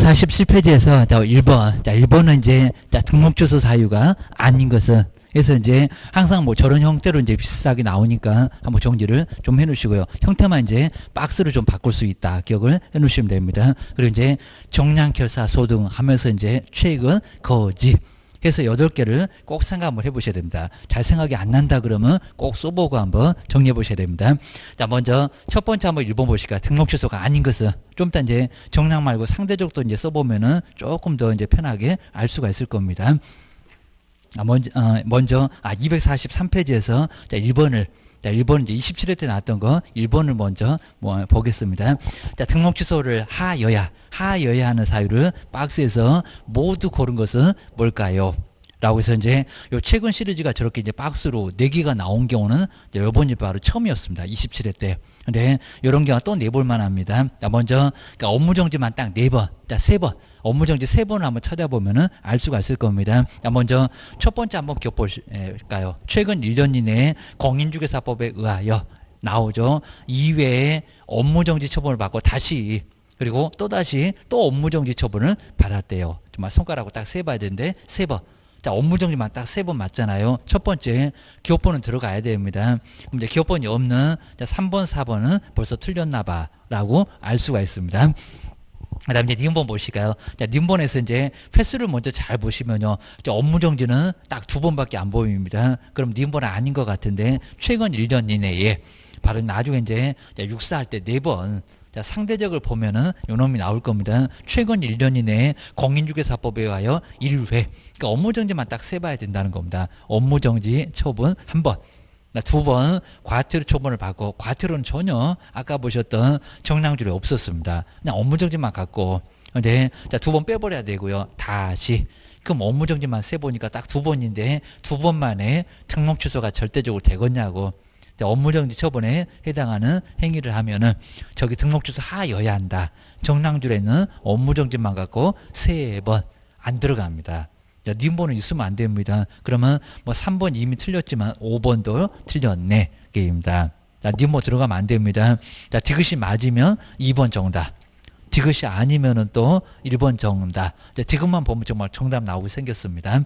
247페이지에서 1번. 자, 1번은 이제 등록주소 사유가 아닌 것은. 그래서 이제 항상 뭐 저런 형태로 이제 비슷하게 나오니까 한번 정리를 좀 해 놓으시고요. 형태만 이제 박스로 좀 바꿀 수 있다. 기억을 해 놓으시면 됩니다. 그리고 이제 정량결사 소등 하면서 이제 최근 거짓. 해서 8개를 꼭 생각 한번 해보셔야 됩니다. 잘 생각이 안 난다 그러면 꼭 써보고 한번 정리해 보셔야 됩니다. 자, 먼저 첫 번째 한번 1번 보실까요? 등록 주소가 아닌 것은 좀 이따 이제 정량 말고 상대적도 이제 써보면은 조금 더 이제 편하게 알 수가 있을 겁니다. 먼저 243페이지에서 자, 1번을 자, 1번 이제 27회 때 나왔던 거 1번을 먼저 보겠습니다. 자, 등록 주소를 하여야 하는 사유를 박스에서 모두 고른 것은 뭘까요? 라고 해서 이제 요 최근 시리즈가 저렇게 이제 박스로 4개가 나온 경우는 이번이 바로 처음이었습니다. 27회 때. 근데 이런 경우가 또 내볼만 합니다. 자, 먼저 그러니까 업무정지만 딱 4번, 자, 3번. 업무정지 3번을 한번 찾아보면은 알 수가 있을 겁니다. 자, 먼저 첫 번째 한번 기억볼까요? 최근 1년 이내에 공인중개사법에 의하여 나오죠. 이외에 업무정지 처분을 받고 다시 그리고 또다시 또 업무정지 처분을 받았대요. 정말 손가락으로 딱 세봐야 되는데 3번. 자, 업무정지만 딱 3번 맞잖아요. 첫 번째, 기업번은 들어가야 됩니다. 그럼 이제 기업번이 없는 3번, 4번은 벌써 틀렸나봐. 라고 알 수가 있습니다. 그 다음에 이제 니은번 보실까요? 자, 니은번에서 이제 횟수를 먼저 잘 보시면요. 업무정지는 딱 2번밖에 안 보입니다. 그럼 니은번은 아닌 것 같은데, 최근 1년 이내에, 바로 나중에 이제 육사할 때 4번, 자, 상대적을 보면은 요 놈이 나올 겁니다. 최근 1년 이내에 공인중개사법에 의하여 1회. 그러니까 업무정지만 딱 세봐야 된다는 겁니다. 업무정지 처분 1번. 2번 과태료 처분을 받고 과태료는 전혀 아까 보셨던 정량줄에 없었습니다. 그냥 업무정지만 갖고. 근데 자, 2번 빼버려야 되고요. 다시. 그럼 업무정지만 세보니까 딱 2번인데 2번 만에 등록 취소가 절대적으로 되겠냐고. 업무정지 처분에 해당하는 행위를 하면은 저기 등록 주소 하여야 한다. 정량줄에는 업무정지만 갖고 3번 안 들어갑니다. 자, 니은번은 있으면 안 됩니다. 그러면 뭐 3번 이미 틀렸지만 5번도 틀렸네. 게임입니다. 자, 니은번 들어가면 안 됩니다. 자, 디귿이 맞으면 2번 정답. 디귿이 아니면은 또 1번 정답. 자, 디귿만 보면 정말 정답 나오게 생겼습니다.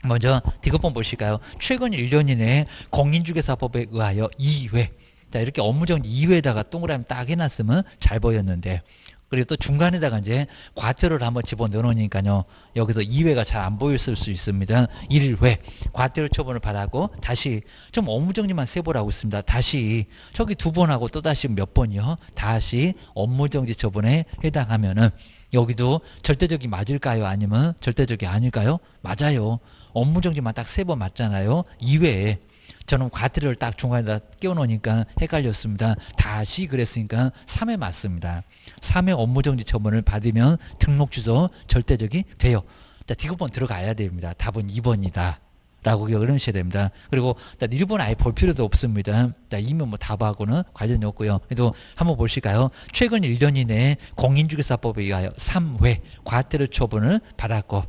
먼저 디귿번 보실까요? 최근 1년 이내에 공인중개사법에 의하여 2회. 자, 이렇게 업무정지 2회에다가 동그라미 딱 해놨으면 잘 보였는데, 그리고 또 중간에다가 이제 과태료를 한번 집어넣어 놓으니까요. 여기서 2회가 잘 안 보였을 수 있습니다. 1회 과태료 처분을 받았고 다시 좀 업무정지만 세보라고 있습니다. 다시 저기 2번 하고 또 다시 몇 번이요? 다시 업무정지 처분에 해당하면은 여기도 절대적이 맞을까요? 아니면 절대적이 아닐까요? 맞아요. 업무정지만 딱 3번 맞잖아요. 2회에 저는 과태료를 딱 중간에다 끼워놓으니까 헷갈렸습니다. 다시 그랬으니까 3회 맞습니다. 3회 업무정지 처분을 받으면 등록 취소 절대적이 돼요. 자, 디귿번 들어가야 됩니다. 답은 2번이다. 라고 기억을 하셔야 됩니다. 그리고 1번 아예 볼 필요도 없습니다. 이면 뭐 답하고는 관련이 없고요. 그래도 한번 보실까요? 최근 1년 이내에 공인중개사법에 의하여 3회 과태료 처분을 받았고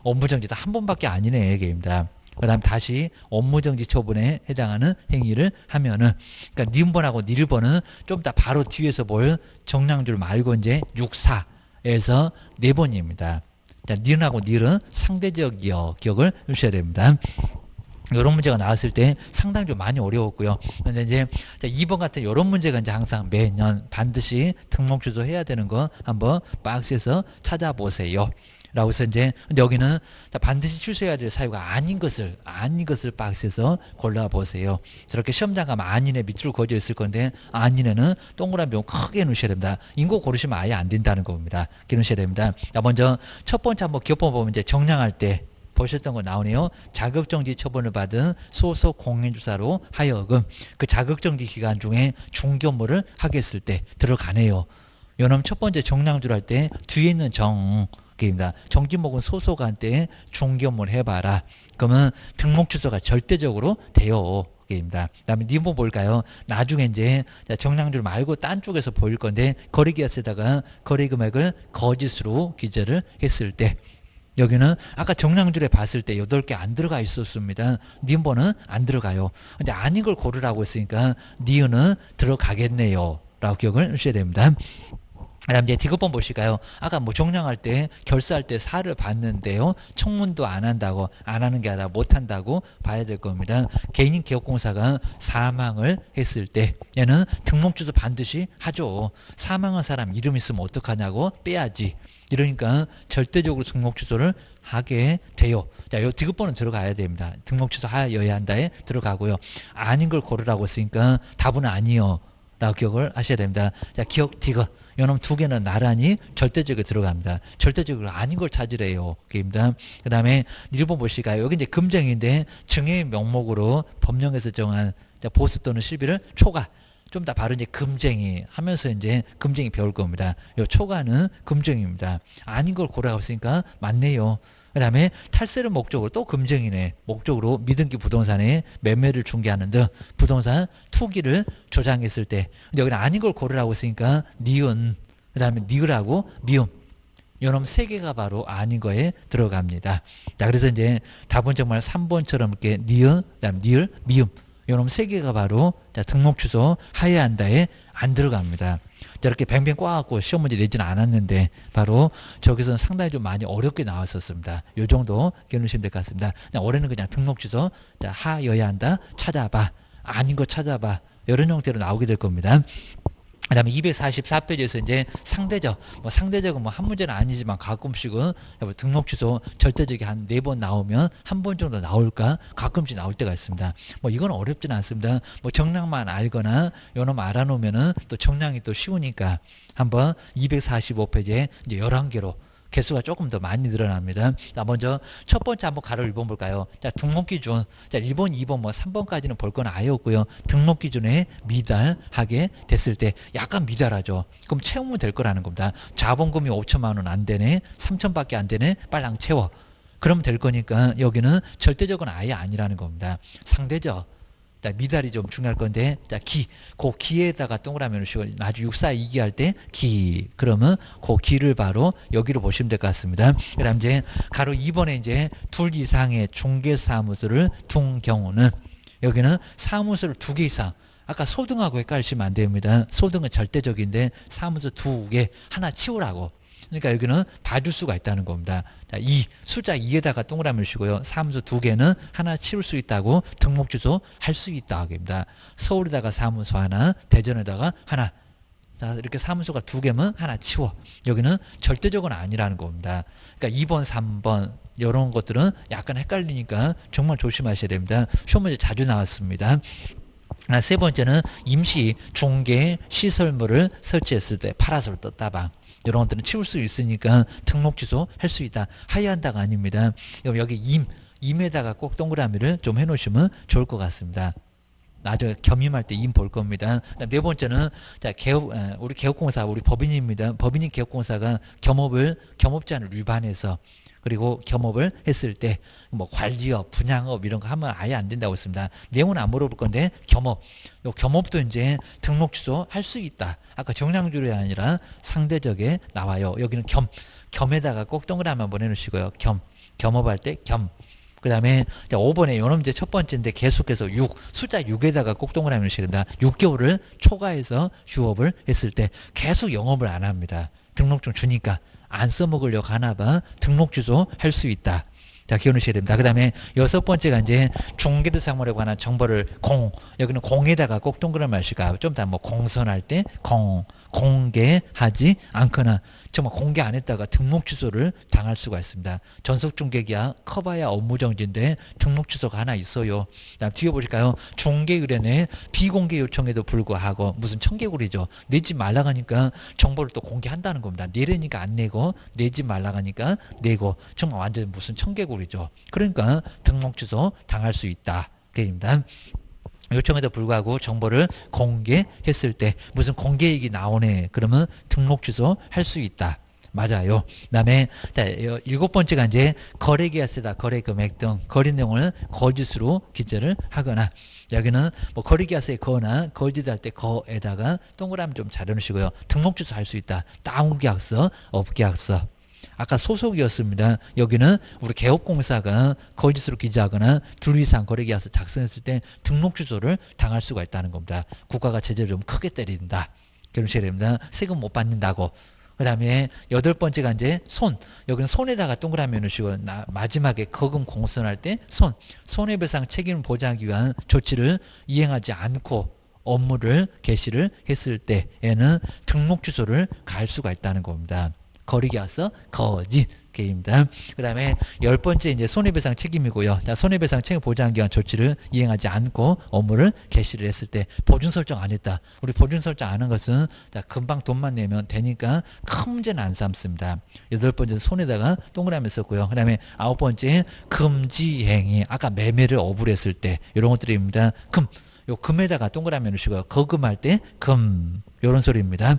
업무정지도 한 번밖에 아니네 얘기입니다. 그 다음 다시 업무정지 처분에 해당하는 행위를 하면은, 그러니까 니은번하고 니을번은 좀 더 바로 뒤에서 볼 정량줄 말고 이제 6사에서 4번입니다. 자, 니은하고 니을은 상대적이요. 기억을 해주셔야 됩니다. 이런 문제가 나왔을 때 상당히 좀 많이 어려웠고요. 근데 이제 2번 같은 이런 문제가 이제 항상 매년 반드시 등록 주소 해야 되는 거 한번 박스에서 찾아보세요. 라고 해서 이제 근데 여기는 반드시 취소해야 될 사유가 아닌 것을 박스에서 골라보세요. 저렇게 시험장 가면 아니네 밑으로 거져 있을 건데 아니네는 동그라미 좀 크게 놓으셔야 됩니다. 인고 고르시면 아예 안 된다는 겁니다. 이렇게 놓으셔야 됩니다. 자, 먼저 첫 번째 한번 기업번 보면 이제 정량할 때 보셨던 거 나오네요. 자격정지 처분을 받은 소속 공인주사로 하여금 그 자격정지 기간 중에 중개업무를 하게 했을 때 들어가네요. 요놈 첫 번째 정량줄 할 때 뒤에 있는 입니다. 정지목은 소속한테 중개업무를 해봐라. 그러면 등록 취소가 절대적으로 돼요. 입니다. 그 다음에 니은번 볼까요? 나중에 이제 정량줄 말고 딴 쪽에서 보일 건데 거래계약서에다가 거래 금액을 거짓으로 기재를 했을 때 여기는 아까 정량줄에 봤을 때 8개 안 들어가 있었습니다. 니은번은 안 들어가요. 근데 아닌 걸 고르라고 했으니까 니은은 들어가겠네요. 라고 기억을 하셔야 됩니다. 그다음 이제 디귿번 보실까요? 아까 뭐 종량할 때 결사할 때 사를 봤는데요. 청문도 안 한다고 안 하는 게 아니라 못 한다고 봐야 될 겁니다. 개인 기업공사가 사망을 했을 때 얘는 등록주소 반드시 하죠. 사망한 사람 이름 있으면 어떡하냐고 빼야지. 이러니까 절대적으로 등록주소를 하게 돼요. 자, 요 디귿번은 들어가야 됩니다. 등록주소 하여야 한다에 들어가고요. 아닌 걸 고르라고 했으니까 답은 아니요. 라고 기억을 하셔야 됩니다. 자, 기억 디귿. 요놈 두 개는 나란히 절대적으로 들어갑니다. 절대적으로 아닌 걸 찾으래요. 그입니다. 그 다음에 1번 보실까요? 여기 이제 금정인데 정의 명목으로 법령에서 정한 보수 또는 실비를 초과. 좀 더 바로 이제 금쟁이 하면서 이제 금쟁이 배울 겁니다. 요 초과는 금쟁입니다. 아닌 걸 고르라고 했으니까 맞네요. 그 다음에 탈세를 목적으로 또 금쟁이네. 목적으로 미등기 부동산에 매매를 중개하는 등 부동산 투기를 조장했을 때. 근데 여기는 아닌 걸 고르라고 했으니까 니은, 그 다음에 니을하고 미음. 요놈 세 개가 바로 아닌 거에 들어갑니다. 자, 그래서 이제 답은 정말 3번처럼 이렇게 니은, 그 다음 니을, 미음. 요놈 세 개가 바로 자, 등록 주소 하여야 한다에 안 들어갑니다. 이렇게 뱅뱅 꽈갖고 시험 문제 내지는 않았는데 바로 저기서는 상당히 좀 많이 어렵게 나왔었습니다. 요 정도 기억하시면 될 것 같습니다. 그냥 올해는 그냥 등록 주소 자, 하여야 한다 찾아봐 아닌 거 찾아봐 이런 형태로 나오게 될 겁니다. 그 다음에 244페이지에서 이제 상대적, 뭐 상대적은 뭐 한 문제는 아니지만 가끔씩은 등록 주소 절대적이 한 4번 나오면 한 번 정도 나올까 가끔씩 나올 때가 있습니다. 뭐 이건 어렵지는 않습니다. 뭐 정량만 알거나 요놈 알아놓으면은 또 정량이 또 쉬우니까 한번 245페이지에 이제 11개로 개수가 조금 더 많이 늘어납니다. 자, 먼저 첫 번째 한번 가로 1번 볼까요? 자, 등록 기준. 자, 1번, 2번, 뭐 3번까지는 볼 건 아예 없고요. 등록 기준에 미달하게 됐을 때 약간 미달하죠. 그럼 채우면 될 거라는 겁니다. 자본금이 5천만 원 안 되네. 3천밖에 안 되네. 빨랑 채워. 그러면 될 거니까 여기는 절대적은 아예 아니라는 겁니다. 상대적. 자, 미달이 좀 중요할 건데, 자, 그 기에다가 동그라미를 씌워, 나중에 642기 할 때, 그러면 그 기를 바로 여기로 보시면 될 것 같습니다. 그 다음 이제, 가로 2번에 이제, 둘 이상의 중개사무소를 둔 경우는, 여기는 사무소를 2개 이상, 아까 소등하고 헷갈리시면 안 됩니다. 소등은 절대적인데, 사무소 2개, 하나 치우라고. 그러니까 여기는 봐줄 수가 있다는 겁니다. 자, 숫자 2에다가 동그라미를 치고요. 사무소 2개는 하나 치울 수 있다고 등록 주소 할 수 있다 하겠습니다. 서울에다가 사무소 하나, 대전에다가 하나. 자, 이렇게 사무소가 2개면 하나 치워. 여기는 절대적은 아니라는 겁니다. 그러니까 2번, 3번 이런 것들은 약간 헷갈리니까 정말 조심하셔야 됩니다. 시험 문제 자주 나왔습니다. 세 번째는 임시 중개 시설물을 설치했을 때 파라솔 떴다방. 이런 것들은 치울 수 있으니까 등록 취소 할 수 있다. 하여야 한다가 아닙니다. 여기 임에다가 꼭 동그라미를 좀 해놓으시면 좋을 것 같습니다. 나중에 겸임할 때 임 볼 겁니다. 네 번째는 자, 우리 개업공사, 우리 법인입니다. 법인인 개업공사가 겸업제한을 위반해서 그리고 겸업을 했을 때 뭐 관리업, 분양업 이런 거 하면 아예 안 된다고 했습니다. 내용은 안 물어볼 건데 요 겸업도 이제 등록 취소 할 수 있다. 아까 정량주례 아니라 상대적에 나와요. 여기는 겸에다가 꼭 동그라미 한번 해놓으시고요. 겸업할 때 겸. 그 다음에 5번에 요놈 이제 첫 번째인데 계속해서 숫자 6에다가 꼭 동그라미 넣으시는다. 6개월을 초과해서 휴업을 했을 때 계속 영업을 안 합니다. 등록증 주니까 안 써먹으려고 하나봐. 등록 취소 할 수 있다. 자, 기억하셔야 됩니다. 그 다음에 6번째가 이제 중개대상물에 관한 정보를 여기는 공에다가 꼭 동그라미 하실까. 좀 이따 뭐 공선할 때 공개하지 않거나 정말 공개 안 했다가 등록 취소를 당할 수가 있습니다. 전속중개기야 커봐야 업무정지인데 등록 취소가 하나 있어요. 다음 뒤에 보실까요? 중개의뢰는 비공개 요청에도 불구하고 무슨 청개구리죠. 내지 말라가니까 정보를 또 공개한다는 겁니다. 내려니까 안 내고 내지 말라가니까 내고 정말 완전 무슨 청개구리죠. 그러니까 등록 취소 당할 수 있다. 그입니다. 요청에도 불구하고 정보를 공개했을 때 무슨 공개 얘기 나오네. 그러면 등록 취소 할 수 있다. 맞아요. 그 다음에 7번째가 이제 거래계약서다 거래 금액 등 거래 내용을 거짓으로 기재를 하거나 여기는 뭐 거래계약서에 거나 거짓할 때 거에다가 동그라미 좀 잘 해놓으시고요. 등록 취소 할 수 있다. 다운계약서, 업계약서. 아까 소속이었습니다. 여기는 우리 개업공사가 거짓으로 기재하거나 둘 이상 거래계약서 작성했을 때 등록 취소를 당할 수가 있다는 겁니다. 국가가 제재를 좀 크게 때린다. 결론셔야 됩니다. 세금 못 받는다고. 그 다음에 여덟 번째가 이제 손. 여기는 손에다가 동그라미 넣으시고 마지막에 거금 공손할 때 손해배상 책임을 보장하기 위한 조치를 이행하지 않고 업무를 개시를 했을 때에는 등록 주소를 갈 수가 있다는 겁니다. 거리기 와서 거짓. 입니다. 그 다음에 열 번째 이제 손해배상 책임이고요. 자, 손해배상 책임 보장 기한 조치를 이행하지 않고 업무를 개시를 했을 때 보증 설정 안 했다. 우리 보증 설정 안 한 것은 자, 금방 돈만 내면 되니까 큰 문제는 안 삼습니다. 여덟 번째 손에다가 동그라미 썼고요. 그 다음에 아홉 번째 금지 행위. 아까 매매를 어불했을 때 이런 것들입니다. 요 금에다가 동그라미 넣으시고요. 거금할 때 금. 요런 소리입니다.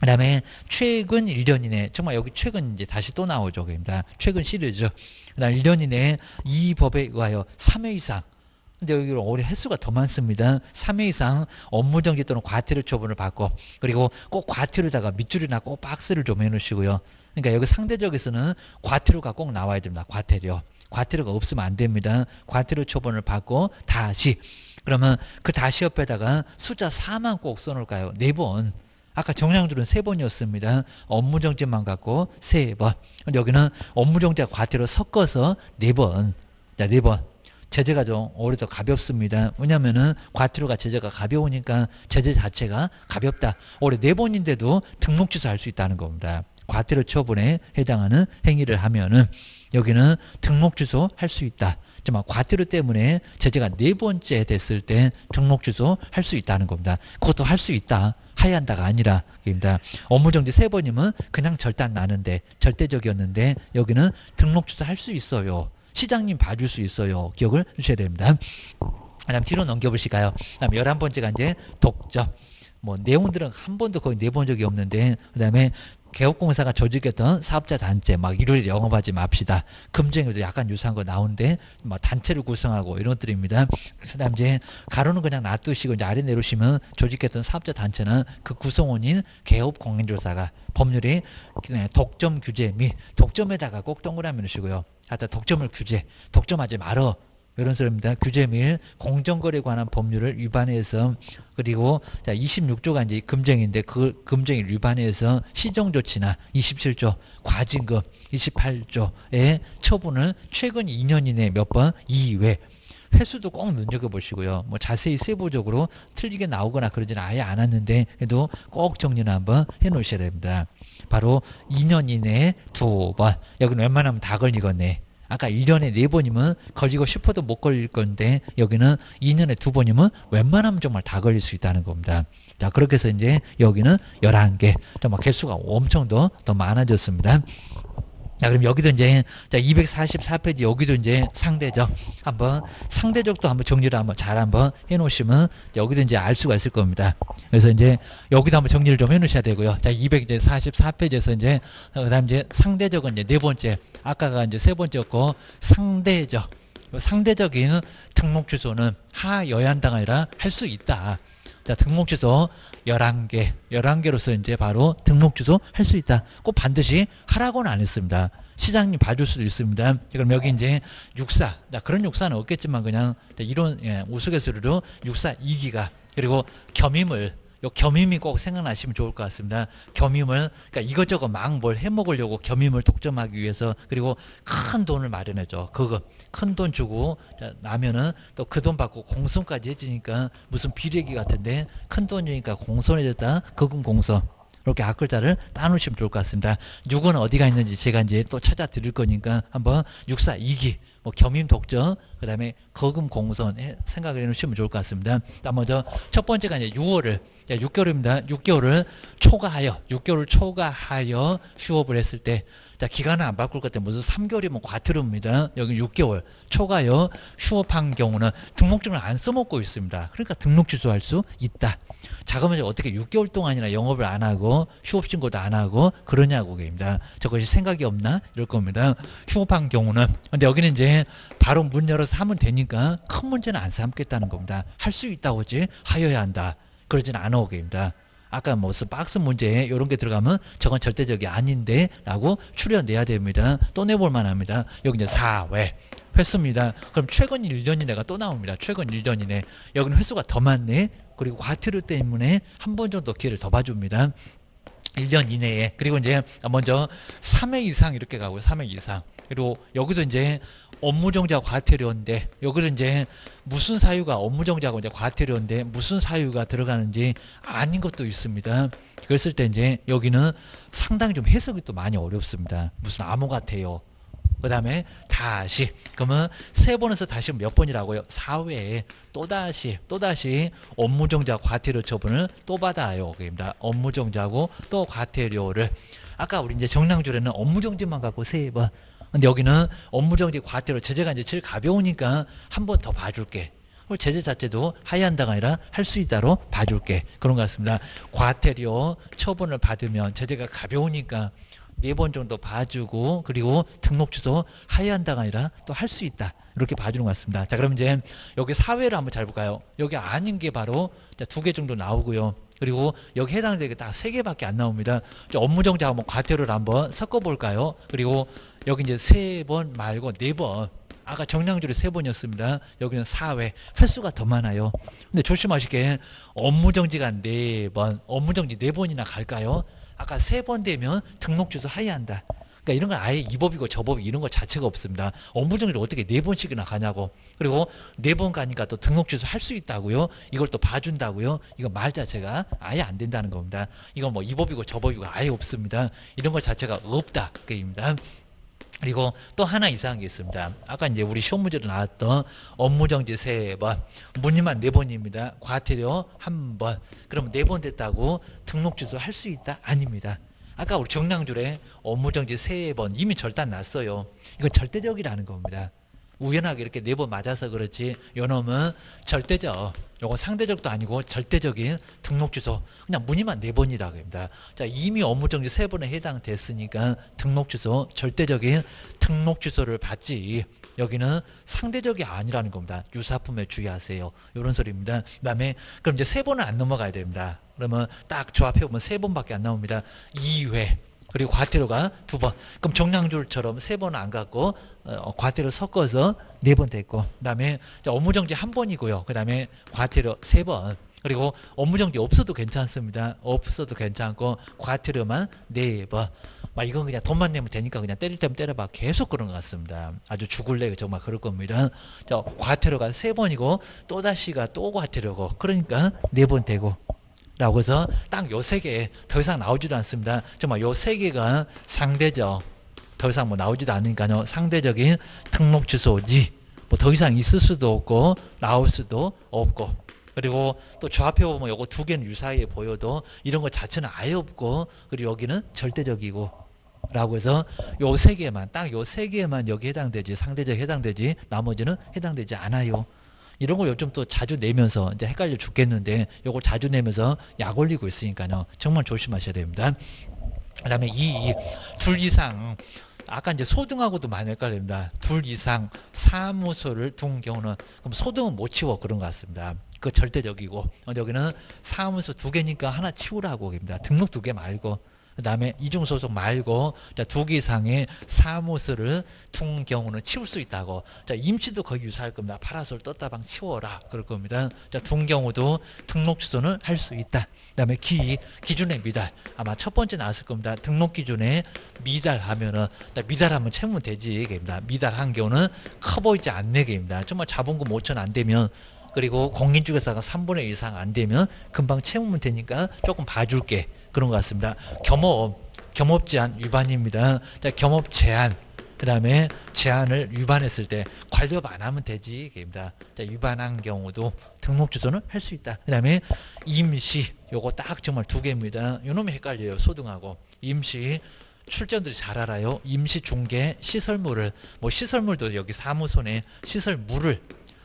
그 다음에 최근 1년 이내, 정말 여기 최근 이제 다시 또 나오죠. 그입니다. 최근 시리즈. 그 다음 1년 이내 이 법에 의하여 3회 이상. 근데 여기 올해 횟수가 더 많습니다. 3회 이상 업무정지 또는 과태료 처분을 받고, 그리고 꼭 과태료에다가 밑줄이나 꼭 박스를 좀 해놓으시고요. 그러니까 여기 상대적에서는 과태료가 꼭 나와야 됩니다. 과태료가 없으면 안 됩니다. 과태료 처분을 받고 다시. 그러면 그 다시 옆에다가 숫자 4만 꼭 써놓을까요? 4번. 아까 정량줄은 3번이었습니다. 업무정지만 갖고 3번. 근데 여기는 업무정지와 과태료 섞어서 4번. 자, 4번. 제재가 좀 오히려 더 가볍습니다. 왜냐면은 과태료가 제재가 가벼우니까 제재 자체가 가볍다. 올해 4번인데도 등록 취소할 수 있다는 겁니다. 과태료 처분에 해당하는 행위를 하면은 여기는 등록 취소할 수 있다. 정말 과태료 때문에 제재가 4번째 됐을 때 등록 취소할 수 있다는 겁니다. 그것도 할 수 있다. 하야한다가 아니라 입니다. 업무정지 3번이면 그냥 절단 나는데 절대적이었는데 여기는 등록 취소할 수 있어요. 시장님 봐줄 수 있어요. 기억을 주셔야 됩니다. 그다음 뒤로 넘겨보실까요? 그다음 11번째가 이제 독점. 뭐 내용들은 한 번도 거의 내본 적이 없는데 그다음에 개업공사가 조직했던 사업자 단체 막 일요일 영업하지 맙시다. 금쟁이도 약간 유사한 거 나오는데 막 단체를 구성하고 이런 것들입니다. 그다음 이제 가로는 그냥 놔두시고 이제 아래 내려오시면 조직했던 사업자 단체는 그 구성원인 개업공인조사가 법률이 독점 규제 및 독점에다가 꼭 동그라미 넣으시고요. 하여튼 독점을 독점하지 말어. 이런 소리입니다. 규제 및 공정거래에 관한 법률을 위반해서 그리고 자 26조가 이제 금쟁인데 그 금쟁을 위반해서 시정조치나 27조 과징금 28조의 처분을 최근 2년 이내에 몇 번 이외 횟수도 꼭 눈여겨보시고요. 뭐 자세히 세부적으로 틀리게 나오거나 그러지는 아예 않았는데 그래도 꼭 정리를 한번 해놓으셔야 됩니다. 바로 2년 이내에 2번. 여기는 웬만하면 다 걸리겠네. 아까 1년에 4번이면 걸리고 싶어도 못 걸릴 건데 여기는 2년에 2번이면 웬만하면 정말 다 걸릴 수 있다는 겁니다. 자, 그렇게 해서 이제 여기는 11개. 정말 개수가 엄청 더 많아졌습니다. 자, 그럼 여기도 이제, 자, 244페이지 여기도 이제 상대적. 상대적도 한번 정리를 잘 해놓으시면 여기도 이제 알 수가 있을 겁니다. 그래서 이제 여기도 한번 정리를 좀 해놓으셔야 되고요. 자, 244페이지에서 이제, 그 다음 이제 상대적은 이제 4번째. 아까가 이제 3번째였고, 상대적. 상대적인 등록 취소는 하여야한다가 아니라 할 수 있다. 자, 등록 취소 11개. 11개로서 이제 바로 등록 취소 할 수 있다. 꼭 반드시 하라고는 안 했습니다. 시장님 봐줄 수도 있습니다. 그럼 여기 이제 육사. 자, 그런 육사는 없겠지만 그냥 이런 우스갯소리로 육사 2기가 그리고 겸임을 요 겸임이 꼭 생각나시면 좋을 것 같습니다. 겸임을 그러니까 이것저것 막 뭘 해먹으려고 겸임을 독점하기 위해서 그리고 큰 돈을 마련해줘. 그거 큰 돈 주고 나면은 또 그 돈 받고 공손까지 해지니까 무슨 비례기 같은데 큰 돈이니까 공손해졌다. 그건 공손. 이렇게 앞글자를 따놓으시면 좋을 것 같습니다. 6은 어디가 있는지 제가 이제 또 찾아 드릴 거니까 한번 6사 2기 뭐 겸임 독점 그 다음에 거금 공손 생각을 해놓으시면 좋을 것 같습니다. 먼저 첫 번째가 이제 6월을 6개월입니다. 6개월을 초과하여 휴업을 했을 때 자, 기간을 안 바꿀 것 같아. 무슨 3개월이면 과태료입니다. 여기 6개월 초과하여 휴업한 경우는 등록증을 안 써먹고 있습니다. 그러니까 등록 취소할 수 있다. 자, 그러면 어떻게 6개월 동안이나 영업을 안 하고 휴업 신고도 안 하고 그러냐고 입니다. 저것이 생각이 없나? 이럴 겁니다. 휴업한 경우는 근데 여기는 이제 바로 문 열어서 하면 되니까 큰 문제는 안 삼겠다는 겁니다. 할 수 있다고지 하여야 한다. 그러진 않아 오게입니다. 아까 무슨 박스 문제에 이런 게 들어가면 저건 절대적이 아닌데 라고 추려내야 됩니다. 또 내볼 만합니다. 여기 이제 4회 횟수입니다. 그럼 최근 1년 이내가 또 나옵니다. 최근 1년 이내 여기는 횟수가 더 많네. 그리고 과태료 때문에 한 번 정도 기회를 더 봐줍니다. 1년 이내에. 그리고 이제 먼저 3회 이상 이렇게 가고요. 3회 이상. 그리고 여기도 이제 업무정지하고 과태료인데, 여기도 이제 무슨 사유가 업무정지하고 이제 과태료인데 무슨 사유가 들어가는지 아닌 것도 있습니다. 그랬을 때 이제 여기는 상당히 좀 해석이 또 많이 어렵습니다. 무슨 암호 같아요. 그 다음에 다시, 그러면 3번에서 다시 몇 번이라고요? 4회에 또다시 업무정지하고 과태료 처분을 또 받아요. 그입니다. 업무정지하고 또 과태료를. 아까 우리 이제 정량줄에는 업무정지만 갖고 3번. 근데 여기는 업무정지 과태료 제재가 이제 제일 가벼우니까 한 번 더 봐줄게. 제재 자체도 하야한다가 아니라 할 수 있다로 봐줄게. 그런 것 같습니다. 과태료 처분을 받으면 제재가 가벼우니까 4번 정도 봐주고, 그리고 등록 취소 하야한다가 아니라 또 할 수 있다. 이렇게 봐주는 것 같습니다. 자, 그럼 이제 여기 사회를 한번 잘 볼까요? 여기 아닌 게 바로 2개 정도 나오고요. 그리고 여기 해당되게 딱 3개밖에 안 나옵니다. 업무정지하고 과태료를 한번 섞어볼까요? 그리고 여기 이제 3번 말고 4번. 아까 정량줄이 3번이었습니다. 여기는 4회. 횟수가 더 많아요. 근데 조심하시게, 업무정지가 4번, 업무정지 4번이나 갈까요? 아까 3번 되면 등록 취소 하야한다. 그러니까 이런 건 아예 이 법이고 저 법이 이런 것 자체가 없습니다. 업무정지를 어떻게 4번씩이나 가냐고. 그리고 4번 가니까 또 등록 취소 할 수 있다고요. 이걸 또 봐준다고요. 이거 말 자체가 아예 안 된다는 겁니다. 이건 뭐 이 법이고 저 법이고 아예 없습니다. 이런 것 자체가 없다. 그입니다. 그리고 또 하나 이상한 게 있습니다. 아까 이제 우리 시험 문제로 나왔던 업무정지 3번, 문의만 4번입니다. 과태료 1번. 그러면 4번 됐다고 등록 취소 할 수 있다? 아닙니다. 아까 우리 정량줄에 업무정지 3번 이미 절단 났어요. 이건 절대적이라는 겁니다. 우연하게 이렇게 4번 맞아서 그렇지, 요놈은 절대적, 요건 상대적도 아니고 절대적인 등록 취소, 그냥 문의만 4번이다 그럽니다. 자, 이미 업무정지 3번에 해당됐으니까 등록 취소, 절대적인 등록 취소를 받지, 여기는 상대적이 아니라는 겁니다. 유사품에 주의하세요. 이런 소리입니다. 그 다음에 그럼 이제 3번은 안 넘어가야 됩니다. 그러면 딱 조합해보면 3번밖에 안 나옵니다. 2회. 그리고 과태료가 2번. 그럼 정량줄처럼 3번은 안 갖고 과태료 섞어서 4번 됐고, 그 다음에 업무정지 1번이고요. 그 다음에 과태료 3번. 그리고 업무정지 없어도 괜찮습니다. 없어도 괜찮고 과태료만 4번. 막 이건 그냥 돈만 내면 되니까 그냥 때릴 때면 때려봐. 계속 그런 것 같습니다. 아주 죽을래 정말 그럴 겁니다. 과태료가 3번이고 또다시가 또 과태료고, 그러니까 4번 되고. 라고 해서 딱 요 3개 더 이상 나오지도 않습니다. 정말 요 3개가 상대적, 더 이상 뭐 나오지도 않으니까요. 상대적인 등록 취소지. 뭐 더 이상 있을 수도 없고 나올 수도 없고. 그리고 또 조합해 보면 요거 2개는 유사해 보여도 이런 거 자체는 아예 없고, 그리고 여기는 절대적이고. 라고 해서 요 3개만, 딱 요 3개만 여기 해당되지, 상대적 해당되지, 나머지는 해당되지 않아요. 이런 걸 요즘 또 자주 내면서 이제 헷갈려 죽겠는데, 요걸 자주 내면서 약 올리고 있으니까요. 정말 조심하셔야 됩니다. 그 다음에 둘 이상, 아까 이제 소등하고도 많이 헷갈립니다. 둘 이상 사무소를 둔 경우는, 그럼 소등은 못 치워, 그런 것 같습니다. 그거 절대적이고, 여기는 사무소 2개니까 하나 치우라고 합니다. 등록 2개 말고. 그 다음에 이중소속 말고 2개 이상의 사무소를 둔 경우는 치울 수 있다고. 자, 임시도 거의 유사할 겁니다. 파라솔 떴다방 치워라 그럴 겁니다. 자, 둔 경우도 등록 취소는 할 수 있다. 그 다음에 기준의 미달, 아마 첫 번째 나왔을 겁니다. 등록 기준에 미달하면은, 미달하면 채무면 되지 얘기입니다. 미달한 경우는 커 보이지 않네 얘기입니다. 정말 자본금 5천 안 되면, 그리고 공인중개사가 3분의 1 이상 안 되면 금방 채우면 되니까 조금 봐줄게. 그런 것 같습니다. 겸업 제한 위반입니다. 자, 겸업 제한, 그 다음에 제한을 위반했을 때 관리업 안 하면 되지 얘기입니다. 자, 위반한 경우도 등록 취소는 할 수 있다. 그 다음에 임시, 요거 딱 정말 2개입니다. 요놈이 헷갈려요. 소등하고. 임시, 출전들이 잘 알아요. 임시 중개 시설물을, 뭐 시설물도 여기 사무소 내 시설물을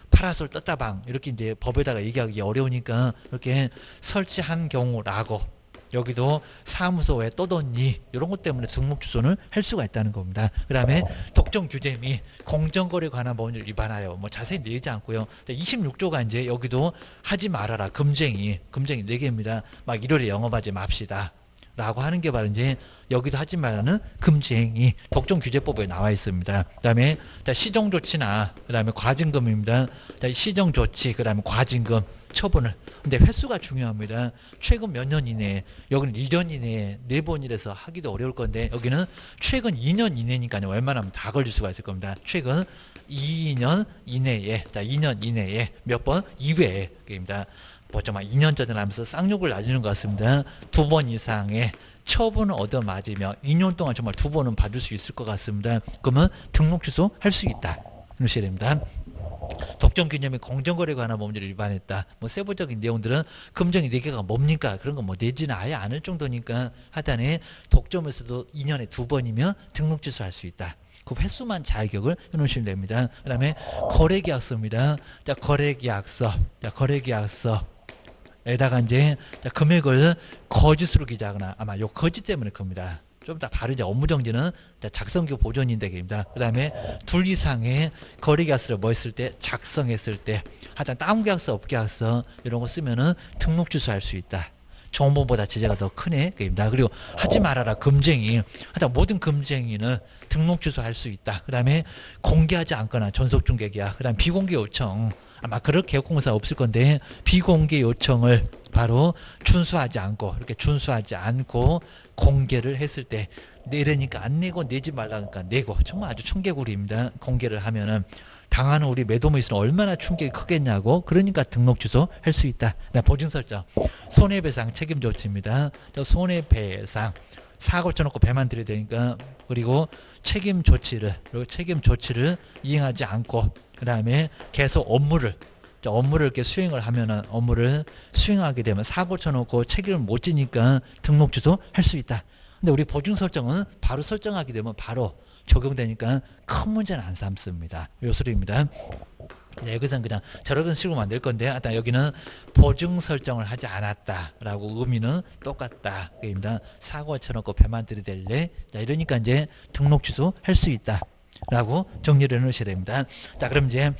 파라솔 떴다방 이렇게 이제 법에다가 얘기하기 어려우니까 이렇게 설치한 경우라고. 여기도 사무소에 떠뒀니, 이런 것 때문에 등록 취소는 할 수가 있다는 겁니다. 그 다음에 독점 규제 및 공정거래 관한 법률 위반하여, 뭐 자세히 내지 않고요. 26조가 이제 여기도 하지 말아라, 금쟁이 4개입니다. 막 일요일에 영업하지 맙시다 라고 하는 게 바로 이제 여기도 하지 말라는 금지행위, 독점규제법에 나와 있습니다. 그 다음에 시정조치나, 그 다음에 과징금입니다. 시정조치, 그 다음에 과징금 처분을 근데 횟수가 중요합니다. 최근 몇 년 이내에, 여기는 1년 이내에 4번이라서 하기도 어려울 건데 여기는 최근 2년 이내니까요. 웬만하면 다 걸릴 수가 있을 겁니다. 최근 2년 이내에, 자 2년 이내에 몇 번? 2회입니다. 뭐 정말 2년 전에 하면서 쌍욕을 날리는 것 같습니다. 2번 이상의 처분을 얻어맞으며 2년 동안 정말 2번은 받을 수 있을 것 같습니다. 그러면 등록 취소할 수 있다. 이러셔야 됩니다. 독점 개념의 공정거래 관한 법률을 위반했다. 뭐 세부적인 내용들은 금정이 4개가 뭡니까? 그런 거 뭐 내지는 아예 않을 정도니까 하단에 독점에서도 2년에 2번이면 등록 취소할 수 있다. 그 횟수만 잘 기억을 해놓으시면 됩니다. 그 다음에 거래계약서입니다. 자, 거래계약서. 자, 거래계약서. 에다가 이제 금액을 거짓으로 기재하거나 아마 요 거짓 때문에 겁니다. 좀 더 바로 이제 업무 정지는 작성기 보존인데 입니다. 그 다음에 둘 이상의 거래계약서를 뭐 했을 때 작성했을 때 하여튼 다운계약서, 업계약서 이런 거 쓰면은 등록 취소할 수 있다. 정보보다 제재가 더 크네. 입니다. 그리고 하지 말아라 금쟁이. 하여튼 모든 금쟁이는 등록 취소할 수 있다. 그 다음에 공개하지 않거나 전속중개계약. 그 다음 비공개 요청. 아마 그럴 개업공사 없을 건데 비공개 요청을 바로 준수하지 않고 이렇게 준수하지 않고 공개를 했을 때 내려니까 안 내고 내지 말라니까 내고 정말 아주 청개구리입니다. 공개를 하면은 당하는 우리 매도매수는 얼마나 충격이 크겠냐고. 그러니까 등록 취소 할 수 있다. 보증 설정 손해배상 책임 조치입니다. 손해배상 사고 쳐놓고 배만 들여야 되니까 그리고 책임 조치를 이행하지 않고 그 다음에 계속 업무를 이렇게 수행을 하면은 업무를 수행하게 되면 사고 쳐놓고 책임을 못 지니까 등록 취소 할 수 있다. 근데 우리 보증 설정은 바로 설정하게 되면 바로 적용되니까 큰 문제는 안 삼습니다. 요 소리입니다. 여기서는 그냥 저런 식으로 만들 건데 일단 여기는 보증 설정을 하지 않았다라고 의미는 똑같다. 입니다. 사고가 쳐놓고 배만 들이댈래. 자, 이러니까 이제 등록 취소 할 수 있다. 라고 정리를 해 놓으셔야 됩니다. 자, 그럼 이제